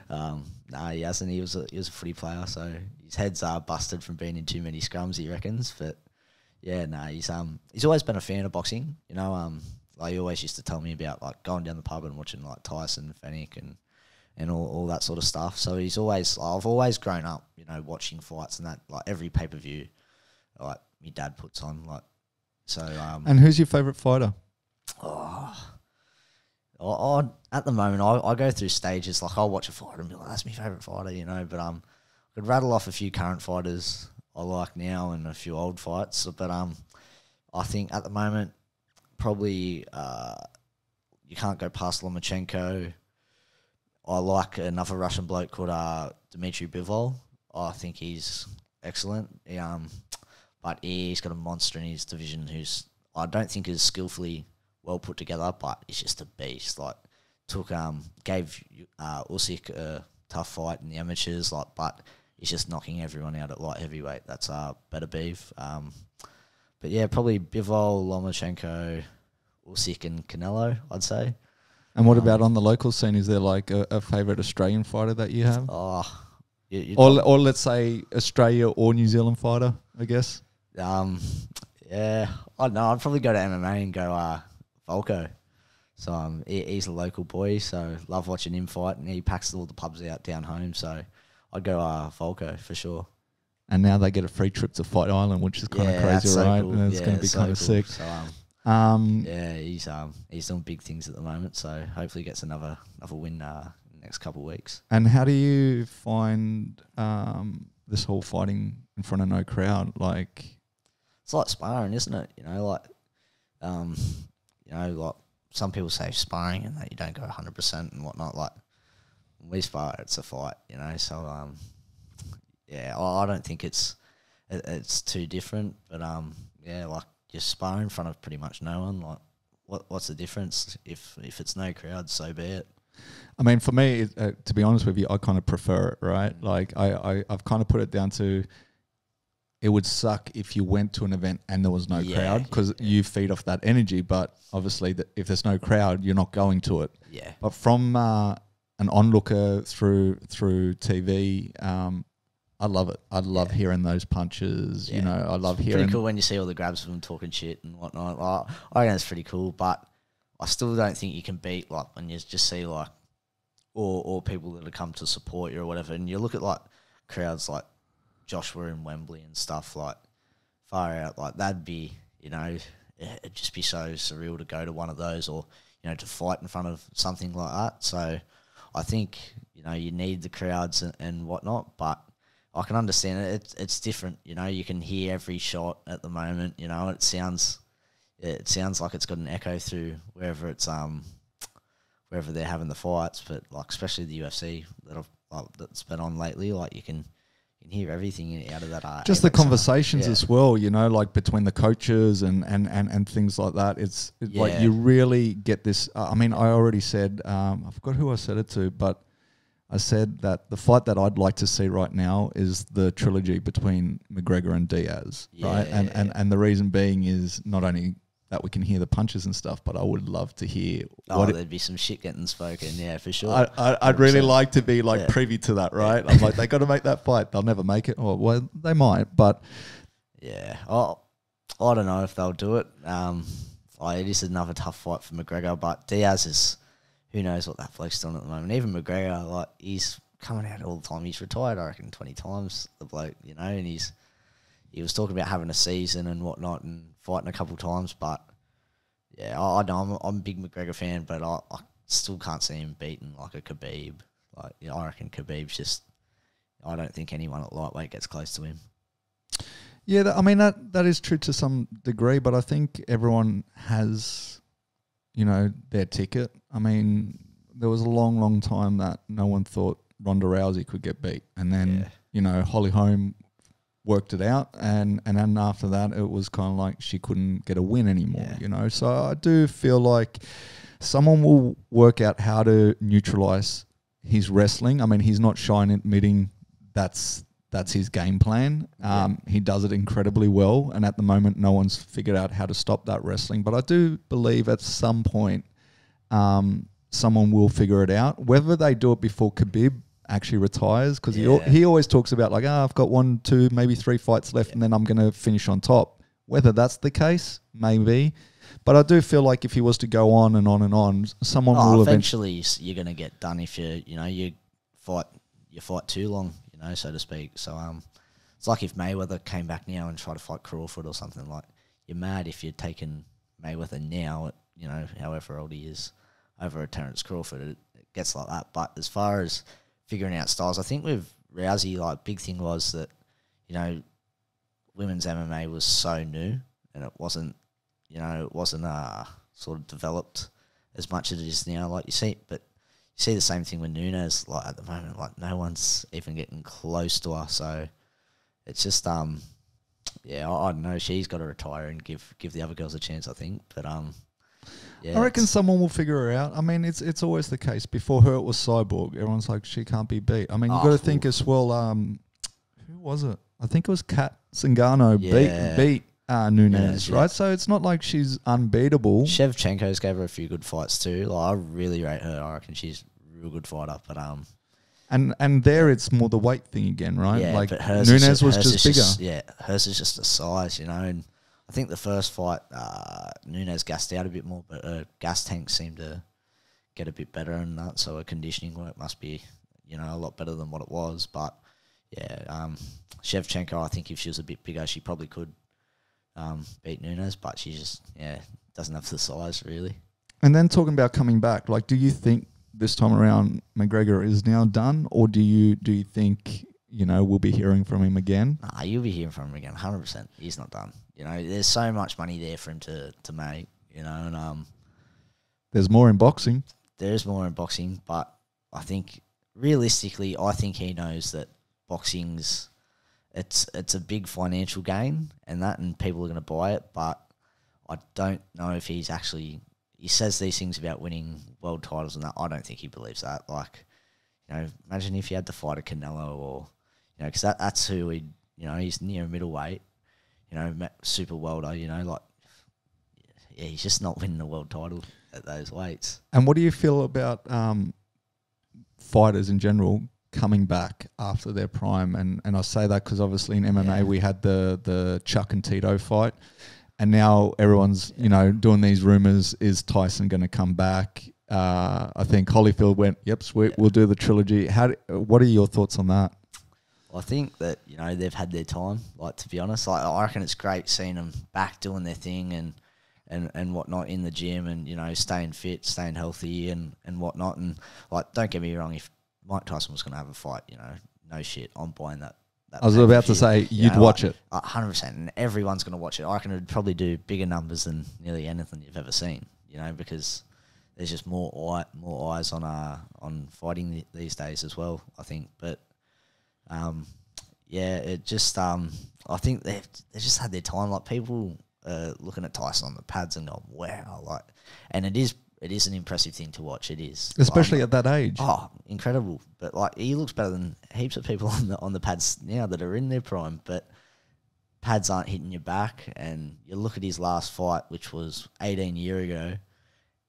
no, he hasn't. He was a footy player, so his head's busted from being in too many scrums, he reckons. But yeah, no, he's always been a fan of boxing. You know, like, he always used to tell me about like going down the pub and watching like Tyson, Fennick, and all that sort of stuff. So I've always grown up, you know, watching fights and that, like every pay-per-view, like my dad puts on, like. So and who's your favourite fighter? Oh, At the moment, I go through stages. Like, I'll watch a fighter and be like, that's my favourite fighter, you know. But I could rattle off a few current fighters I like now and a few old fights. But I think at the moment, probably you can't go past Lomachenko. I like another Russian bloke called Dmitry Bivol. I think he's excellent. But he's got a monster in his division who's, I don't think is skillfully well put together, but he's just a beast. Like, gave Usyk a tough fight in the amateurs, but he's just knocking everyone out at light heavyweight. That's better beef. But yeah, probably Bivol, Lomachenko, Usyk, and Canelo, I'd say. And what about on the local scene? Is there like a favourite Australian fighter that you have? Or let's say Australia or New Zealand fighter, I guess. Yeah, I don't know. I'd probably go to MMA and go Volko. So he's a local boy, so love watching him fight, and he packs all the pubs out down home. So I'd go Volko for sure. And now they get a free trip to Fight Island, which is kind of crazy, so right? Cool. And it's going to be kind of sick. So, yeah, he's doing big things at the moment. So hopefully he gets another win in the next couple of weeks. And how do you find this whole fighting in front of no crowd? Like, it's like sparring, isn't it? You know, like like some people say sparring and that you don't go 100% and whatnot. Like, when we spar, it's a fight, you know. So yeah, I don't think it's too different. But yeah, like, you spar in front of pretty much no one. Like, what's the difference? If it's no crowd, so be it. I mean, for me, to be honest with you, I kind of prefer it, right? Like, I've kind of put it down to, it would suck if you went to an event and there was no crowd, because you feed off that energy. But obviously, if there's no crowd, you're not going to it. Yeah. But from an onlooker through TV, I love it. I love hearing those punches. Yeah. You know, I love hearing. Pretty cool when you see all the grabs of them talking shit and whatnot. I think it's pretty cool, but I still don't think you can beat, like, when you just see, like, or people that have come to support you or whatever, and you look at, like, crowds like Joshua in Wembley and stuff, like, far out, like, that'd be, you know, it'd just be so surreal to go to one of those, or, you know, to fight in front of something like that. So I think, you know, you need the crowds and whatnot, but I can understand it. It's different, you know. You can hear every shot at the moment, you know. It sounds like it's got an echo through wherever they're having the fights, but, like, especially the UFC that's been on lately, like, you can hear everything out of that. Just the conversations as well, you know, like between the coaches and things like that. It's like you really get this. I mean, I already said, I forgot who I said it to, but I said that the fight that I'd like to see right now is the trilogy between McGregor and Diaz, right? And the reason being is not only that we can hear the punches and stuff, but I would love to hear. There'd be some shit getting spoken, yeah, for sure. I'd really like to be privy to that, right? I'm like, they got to make that fight. They'll never make it. Or, well, they might, but yeah. I don't know if they'll do it. It is another tough fight for McGregor, but Diaz is, who knows what that bloke's doing at the moment. Even McGregor, like, he's coming out all the time. He's retired, I reckon, 20 times, the bloke, you know, and he was talking about having a season and whatnot and fighting a couple times, but yeah, I know I'm a big McGregor fan, but I still can't see him beating like a Khabib. Like, you know, I reckon Khabib's just, I don't think anyone at lightweight gets close to him. Yeah, I mean, that is true to some degree, but I think everyone has, you know, their ticket. I mean, there was a long, long time that no one thought Ronda Rousey could get beat, and then you know, Holly Holm worked it out, and then after that it was kind of like she couldn't get a win anymore, you know. So I do feel like someone will work out how to neutralize his wrestling. I mean, he's not shy in admitting that's his game plan. He does it incredibly well, and at the moment no one's figured out how to stop that wrestling, but I do believe at some point someone will figure it out. Whether they do it before Khabib actually retires, because he always talks about, like, I've got 1, 2, maybe 3 fights left, and then I'm going to finish on top. Whether that's the case, maybe, but I do feel like if he was to go on and on and on, someone will eventually you're going to get done if you fight too long, you know, so to speak. So it's like if Mayweather came back now and tried to fight Crawford or something, like, you're mad if you're taking Mayweather now at, you know, however old he is. over a Terence Crawford. It gets like that. But as far as figuring out styles, I think with Rousey, like, big thing was that, you know, women's MMA was so new, and it wasn't sort of developed as much as it is now. Like, you see the same thing with Nunes. Like, at the moment, like, no one's even getting close to her. So it's just yeah, I don't know. She's got to retire and give the other girls a chance, I think. But yeah, I reckon someone will figure her out. I mean, it's always the case. Before her, it was Cyborg. Everyone's like, she can't be beat. I mean, you got to think as well. Who was it? I think it was Kat Zingano beat Nunes, right? So it's not like she's unbeatable. Shevchenko's gave her a few good fights too. Like, I really rate her. I reckon she's a real good fighter. But and there it's more the weight thing again, right? Yeah, like but hers was just bigger. Hers is just a size, you know. And I think the first fight, Nunes gassed out a bit more, but her gas tank seemed to get a bit better and that. So her conditioning work must be, you know, a lot better than what it was. But yeah, Shevchenko, I think if she was a bit bigger, she probably could beat Nunes, but she just doesn't have the size really. And then talking about coming back, like, do you think this time around McGregor is now done, or do you think, you know, we'll be hearing from him again? Nah, you'll be hearing from him again, 100%. He's not done. You know, there's so much money there for him to make. You know, and there's more in boxing. There is more in boxing, but I think realistically, I think he knows that boxing's it's a big financial gain and people are going to buy it, but I don't know if he's actually. He says these things about winning world titles and that. I don't think he believes that. Like, you know, imagine if you had to fight a Canelo or, you know, because that's who he, you know, he's near middleweight, you know, super welter, you know, like, yeah, he's just not winning the world title at those weights. And what do you feel about fighters in general coming back after their prime? And I say that because obviously in MMA we had the Chuck and Tito fight. And now everyone's, you know, doing these rumors. Is Tyson going to come back? I think Holyfield went, yep, sweet, we'll do the trilogy. What are your thoughts on that? I think that, you know, they've had their time, like, to be honest. Like, I reckon it's great seeing them back doing their thing and whatnot in the gym and, you know, staying fit, staying healthy and whatnot. And, like, don't get me wrong, if Mike Tyson was going to have a fight, you know, no shit, I'm buying that. I was about to say, you'd watch it. 100%, and everyone's going to watch it. I reckon it'd probably do bigger numbers than nearly anything you've ever seen, you know, because there's just more eyes on fighting these days as well, I think. But, yeah, it just, I think they just had their time. Like, people looking at Tyson on the pads and going, wow, like, and it is an impressive thing to watch. It is, especially at that age. Oh, incredible! But, like, he looks better than heaps of people on the pads now that are in their prime. But pads aren't hitting your back, and you look at his last fight, which was 18 years ago.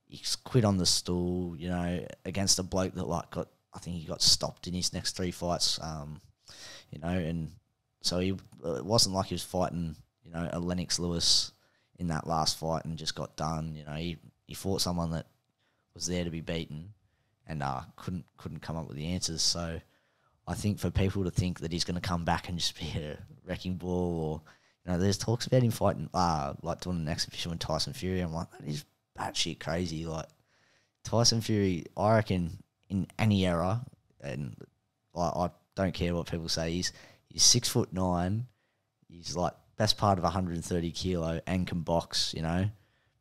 He's quit on the stool, you know, against a bloke that, like, I think he got stopped in his next 3 fights. You know, and so it wasn't like he was fighting, you know, a Lennox Lewis in that last fight and just got done. You know, he fought someone that was there to be beaten and couldn't come up with the answers. So I think for people to think that he's going to come back and just be a wrecking ball, or, you know, there's talks about him fighting, like doing an exhibition with Tyson Fury. I'm like, that is batshit crazy. Like, Tyson Fury, I reckon in any era, and, like, I don't care what people say, he's 6'9", he's like best part of 130 kilo and can box, you know.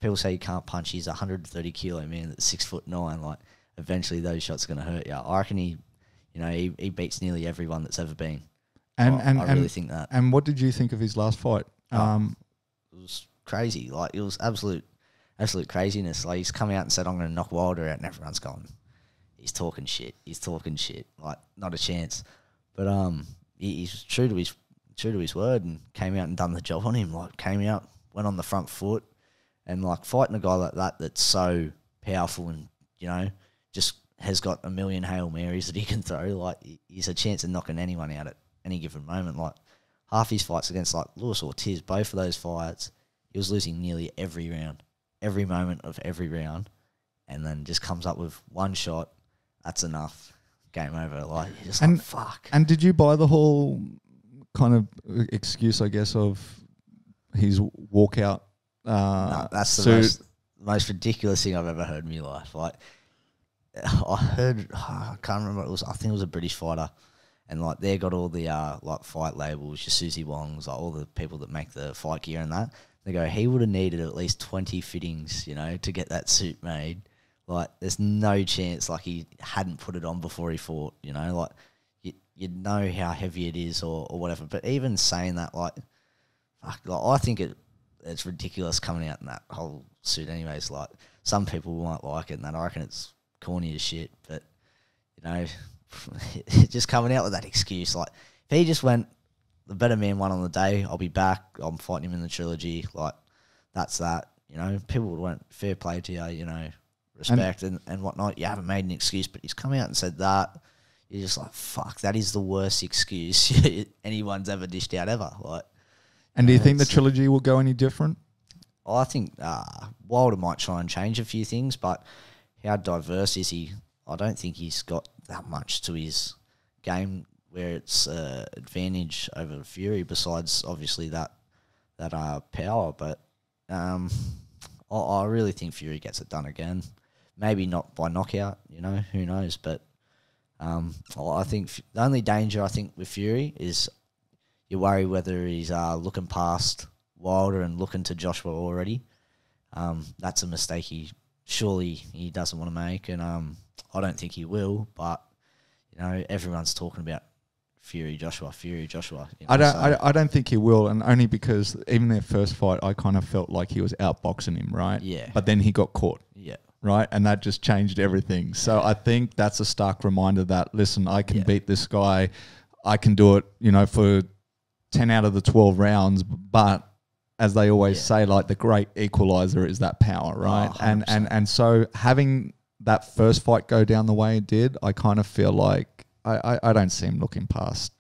People say he can't punch, he's 130 kilo man that's 6'9". Like, eventually those shots are going to hurt you. I reckon he beats nearly everyone that's ever been. And I really think that. And what did you think of his last fight? It was crazy. Like, it was absolute craziness. Like, he's come out and said, I'm going to knock Wilder out, and everyone's gone, he's talking shit. Like, not a chance. But he's true to his word and came out and done the job on him. Like, came out, went on the front foot, and, like, fighting a guy like that that's so powerful and, you know, just has got a million Hail Marys that he can throw. Like, he's a chance of knocking anyone out at any given moment. Like, half his fights against, like, Luis Ortiz, both of those fights, he was losing nearly every round, every moment of every round, and then just comes up with one shot. That's enough. Game over. Like, you're just like, fuck. And did you buy the whole kind of excuse, I guess, of his walkout no, that's suit? the most ridiculous thing I've ever heard in my life. Like, I heard, I can't remember what it was. I think it was a British fighter, and like they got all the like fight labels, your Susie Wongs, like all the people that make the fight gear and that. They go, he would have needed at least 20 fittings, you know, to get that suit made. Like, there's no chance like he hadn't put it on before he fought, you know, like you'd know how heavy it is or whatever. But even saying that, like, fuck, like I think it's ridiculous coming out in that whole suit anyways. Like, some people might like it and that. I reckon it's corny as shit, but, you know, just coming out with that excuse. Like, if he just went, the better man won on the day, I'll be back, I'm fighting him in the trilogy, like, that's that, you know. People would want fair play to you, you know, respect and whatnot. You haven't made an excuse, but he's come out and said that. You're just like, fuck, that is the worst excuse anyone's ever dished out ever. Like, and do you think the trilogy will go any different? I think Wilder might try and change a few things, but how diverse is he? I don't think he's got that much to his game where it's advantage over Fury, besides obviously that power. But I really think Fury gets it done again. Maybe not by knockout, you know, who knows, but I think the only danger I think with Fury is you worry whether he's looking past Wilder and looking to Joshua already. That's a mistake he doesn't want to make, and I don't think he will. But you know, everyone's talking about Fury Joshua. You know, I don't think he will, and only because even their first fight, I kind of felt like he was outboxing him, right? Yeah. But then he got caught. Yeah. Right, and that just changed everything. So I think that's a stark reminder that, listen, I can beat this guy. I can do it, you know, for 10 out of the 12 rounds. But as they always say, like, the great equalizer is that power, right? Oh, and so having that first fight go down the way it did, I kind of feel like I don't see him looking past.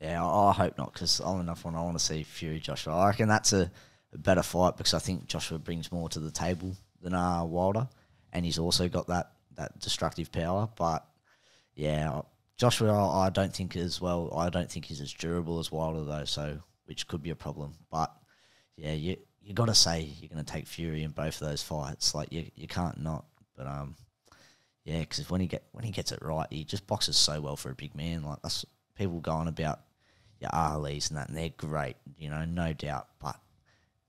Yeah, I hope not, because I'm enough when I want to see Fury Joshua. I reckon that's a better fight because I think Joshua brings more to the table than Wilder. And he's also got that destructive power. But, yeah, Joshua, I don't think as well. I don't think he's as durable as Wilder, though, so which could be a problem. But, yeah, you got to say you're going to take Fury in both of those fights. Like, you can't not. But, yeah, because when he gets it right, he just boxes so well for a big man. Like, that's people going about your Ali's and that, and they're great, you know, no doubt. But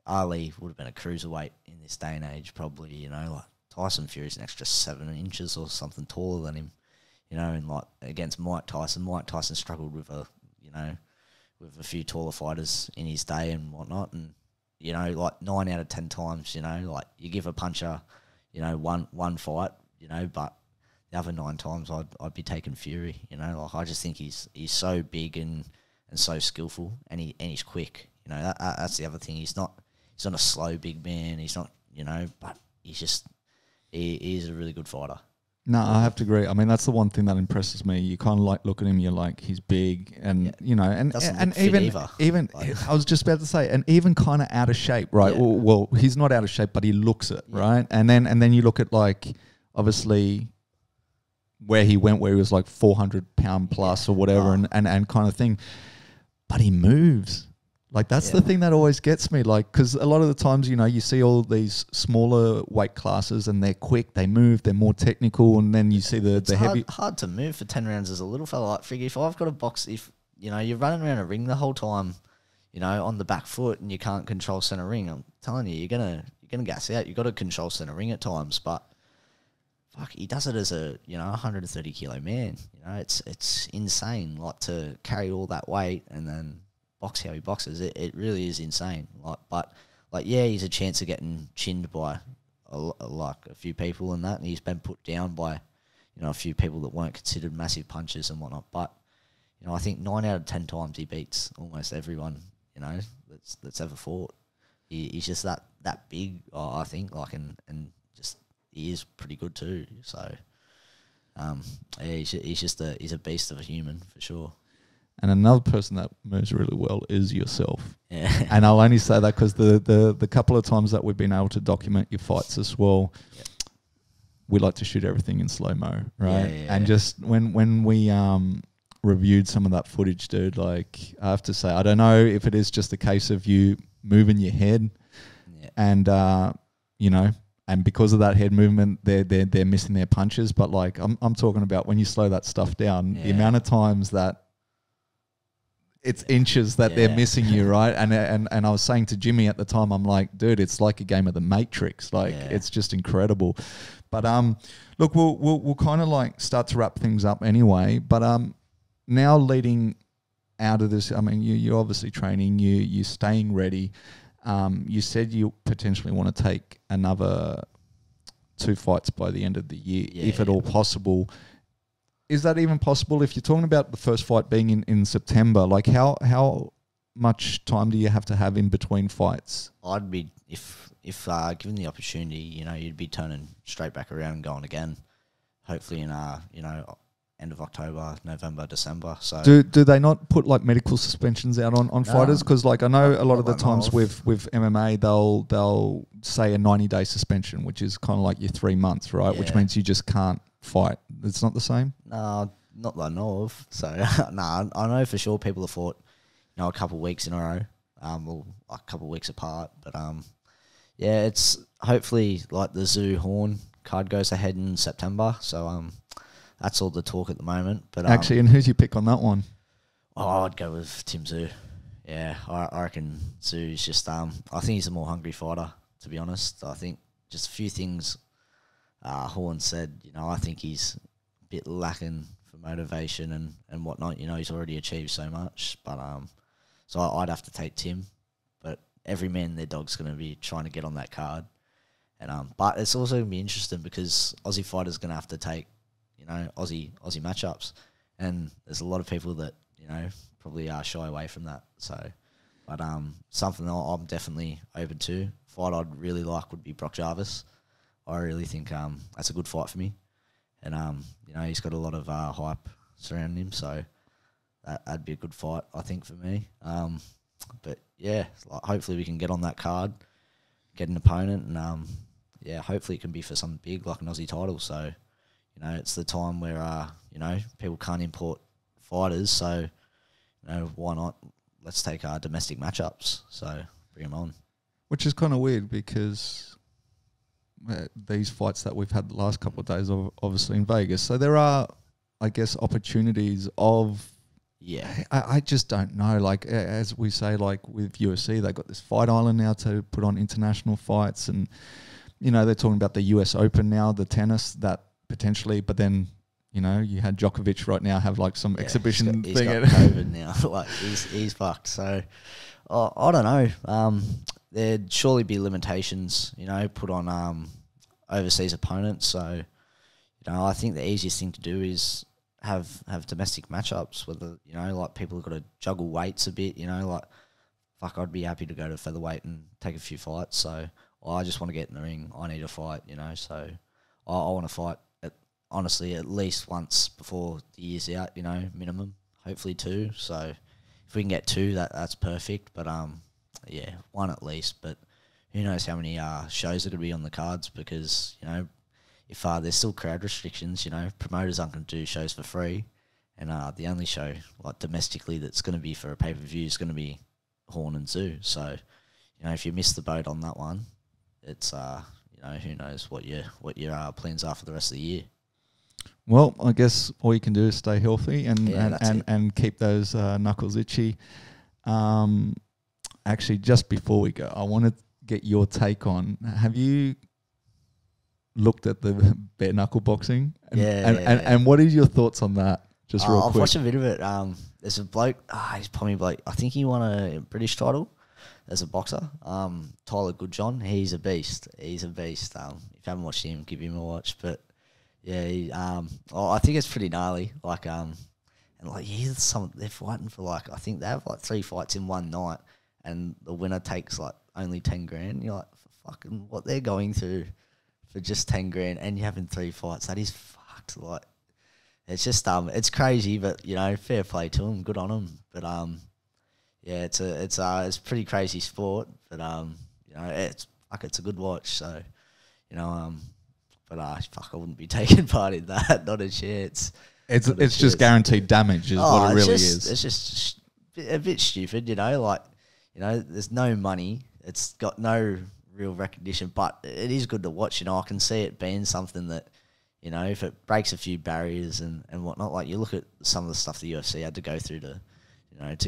Ali would have been a cruiserweight in this day and age, probably, you know, like, Tyson Fury's an extra 7 inches or something taller than him, you know, and like against Mike Tyson struggled with a few taller fighters in his day and whatnot, and you know, like 9 out of 10 times, you know, like you give a puncher, you know, one fight, you know, but the other 9 times I'd be taking Fury, you know, like I just think he's so big and so skillful, and he's quick, you know, that's the other thing. He's not a slow big man. He's not, you know, but he's just. He is a really good fighter. No, I have to agree. I mean, that's the one thing that impresses me. You kind of like look at him, you're like, he's big, and you know, and even like, I was just about to say, and even kind of out of shape, right? Yeah. Well, he's not out of shape, but he looks it, right? And then you look at like obviously where he went, where he was like 400 pound plus or whatever, and kind of thing, but he moves. Like, that's the thing that always gets me, like, because a lot of the times, you know, you see all these smaller weight classes and they're quick, they move, they're more technical, and then you see the heavy... hard to move for 10 rounds as a little fella. Like, figure if I've got a box, if, you know, you're running around a ring the whole time, you know, on the back foot and you can't control center ring, I'm telling you, you're gonna gas out. You've got to control center ring at times, but fuck, he does it as a, you know, 130 kilo man. You know, it's insane, like, to carry all that weight and then box how he boxes. It really is insane. But yeah, he's a chance of getting chinned by a few people and that, and he's been put down by, you know, a few people that weren't considered massive punchers and whatnot. But, you know, I think 9 out of 10 times he beats almost everyone, you know, that's ever fought. He's just that big, I think, like, and just he is pretty good too. So, yeah, he's a beast of a human for sure. And another person that moves really well is yourself. Yeah. And I'll only say that because the couple of times that we've been able to document your fights as well, we like to shoot everything in slow-mo, right? Yeah. And just when we reviewed some of that footage, dude, like, I have to say, I don't know if it is just a case of you moving your head and, you know, and because of that head movement, they're missing their punches. But like I'm talking about when you slow that stuff down, the amount of times that it's inches that they're missing you, right? And I was saying to Jimmy at the time, I'm like, dude, it's like a game of the Matrix. Like it's just incredible. But look, we'll kind of like start to wrap things up anyway. But now leading out of this, I mean, you're obviously training, you're staying ready. You said you potentially want to take another 2 fights by the end of the year, if at all possible. Is that even possible? If you're talking about the first fight being in September, like how much time do you have to have in between fights? I'd be, if given the opportunity, you'd be turning straight back around and going again, hopefully in end of October, November, December. So do they not put like medical suspensions out on fighters? Because like I know a lot of the times with MMA they'll say a 90-day suspension, which is kind of like your 3 months, right? Which means you just can't fight. It's not the same? No, not that I know of. So no, I know for sure people have fought, a couple of weeks in a row, well, a couple of weeks apart. But it's hopefully like the Zoo Horn card goes ahead in September. So that's all the talk at the moment. But actually, and who's your pick on that one? Oh, I'd go with Tim Zoo. Yeah, I reckon Zoo's just I think he's a more hungry fighter, to be honest. I think just a few things Horn said, I think he's a bit lacking for motivation and whatnot. He's already achieved so much. But so I'd have to take Tim. But every man and their dog's going to be trying to get on that card. And but it's also going to be interesting because Aussie fighters going to have to take, Aussie matchups. And there's a lot of people that, probably shy away from that. So, but something that I'm definitely open to. Fight I'd really like would be Brock Jarvis. I really think that's a good fight for me. And, he's got a lot of hype surrounding him. So that'd be a good fight, I think, for me. But, yeah, hopefully we can get on that card, get an opponent. And, hopefully it can be for something big like an Aussie title. So, it's the time where, people can't import fighters. So, why not? Let's take our domestic matchups. So, bring them on. Which is kind of weird because these fights that we've had the last couple of days are obviously in Vegas. So, there are, I guess, opportunities of... Yeah. I just don't know. Like, as we say, like with UFC, they've got this fight island now to put on international fights. And, they're talking about the US Open now, the tennis, that potentially, but then... you had Djokovic right now have like some exhibition he's thing. Got COVID now. Like he's fucked. So I don't know. There'd surely be limitations, put on overseas opponents. So, I think the easiest thing to do is have domestic matchups. Whether like people have got to juggle weights a bit. Like fuck, I'd be happy to go to featherweight and take a few fights. So I just want to get in the ring. I need a fight. So I want to fight. Honestly, at least once before the year's out, minimum. Hopefully 2. So if we can get 2, that's perfect. But one at least. But who knows how many shows are going to be on the cards because if there's still crowd restrictions, promoters aren't going to do shows for free, and the only show like domestically that's going to be for a pay-per-view is going to be Horn and Zoo. So if you miss the boat on that one, it's who knows what your plans are for the rest of the year. Well, I guess all you can do is stay healthy and keep those knuckles itchy. Actually, just before we go, I want to get your take on, have you looked at the bare knuckle boxing? And what are your thoughts on that? Just real quick. I've watched a bit of it. There's a bloke, he's probably bloke, I think he won a British title as a boxer. Tyler Goodjohn, he's a beast. He's a beast. If you haven't watched him, give him a watch. But yeah, I think it's pretty gnarly. Like, and like they're fighting for like, I think they have like 3 fights in one night, and the winner takes like only 10 grand. You're like, fucking what they're going through for just 10 grand, and you're having 3 fights. That is fucked. Like, it's just it's crazy, but fair play to them, good on them. But yeah, it's a pretty crazy sport, but it's a good watch. So but fuck, I wouldn't be taking part in that. Not a chance. It's just guaranteed damage, is what it really is. It's just a bit stupid, like there's no money. It's got no real recognition, but it is good to watch. I can see it being something that, if it breaks a few barriers and whatnot, like you look at some of the stuff the UFC had to go through to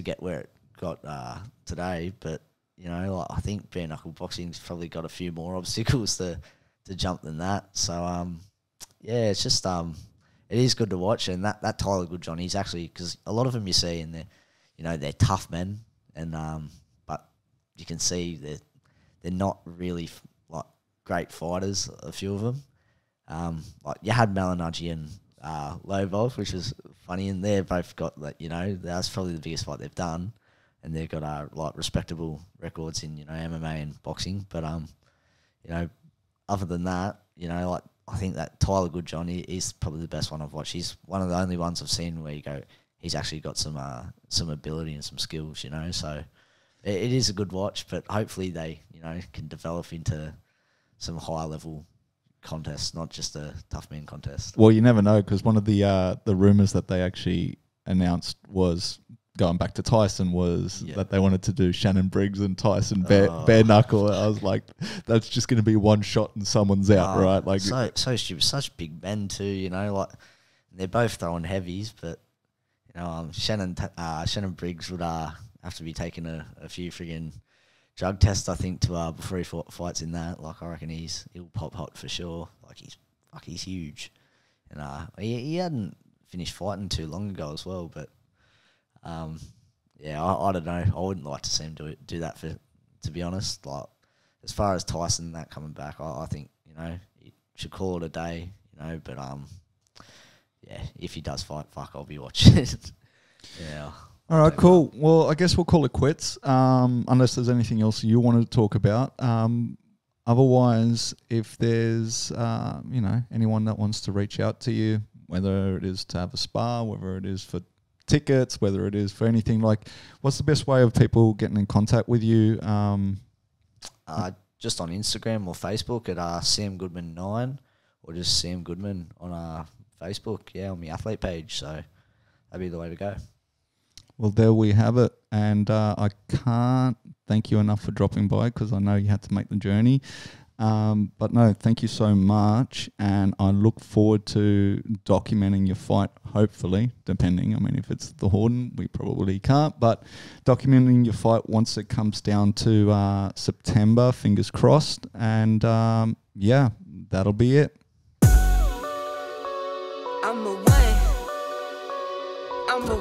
get where it got today. But, like I think bare knuckle boxing's probably got a few more obstacles to jump than that. So, it's just it is good to watch. And that Tyler Goodjohn, he's actually, because a lot of them you see and they're tough men, and but you can see they're not really like great fighters, a few of them. Like you had Malignaggi and Lobov, which was funny, and they've both got that's probably the biggest fight they've done, and they've got like respectable records in MMA and boxing. But other than that, like I think that Tyler Goodjohn is probably the best one I've watched. He's one of the only ones I've seen where you go, he's actually got some ability and some skills, So it is a good watch, but hopefully they can develop into some higher level contests, not just a tough man contest. Well, you never know, because one of the rumors that they actually announced was going back to Tyson was that they wanted to do Shannon Briggs and Tyson bare knuckle. I was like, that's just going to be one shot and someone's out, right? Like so stupid, such big men too. Like they're both throwing heavies, but Shannon Briggs would have to be taking a few friggin' drug tests, I think, to before he fights in that. Like I reckon he'll pop hot for sure. Like he's huge, and he hadn't finished fighting too long ago as well, but. I don't know. I wouldn't like to see him do that to be honest. Like as far as Tyson and that coming back, I think he should call it a day. But if he does fight, I'll be watching. Yeah. All right, cool. Well, I guess we'll call it quits. Unless there's anything else you wanted to talk about. Otherwise, if there's anyone that wants to reach out to you, whether it is to have a spar, whether it is for tickets, whether it is for anything, like what's the best way of people getting in contact with you? Just on Instagram or Facebook at Sam Goodman 9, or just Sam Goodman on Facebook, on the athlete page. So that'd be the way to go. Well, there we have it, and I can't thank you enough for dropping by, because I know you had to make the journey. But no, thank you so much, and I look forward to documenting your fight, hopefully, depending. I mean, if it's the Horden, we probably can't, but documenting your fight once it comes down to September, fingers crossed, and that'll be it. I'm a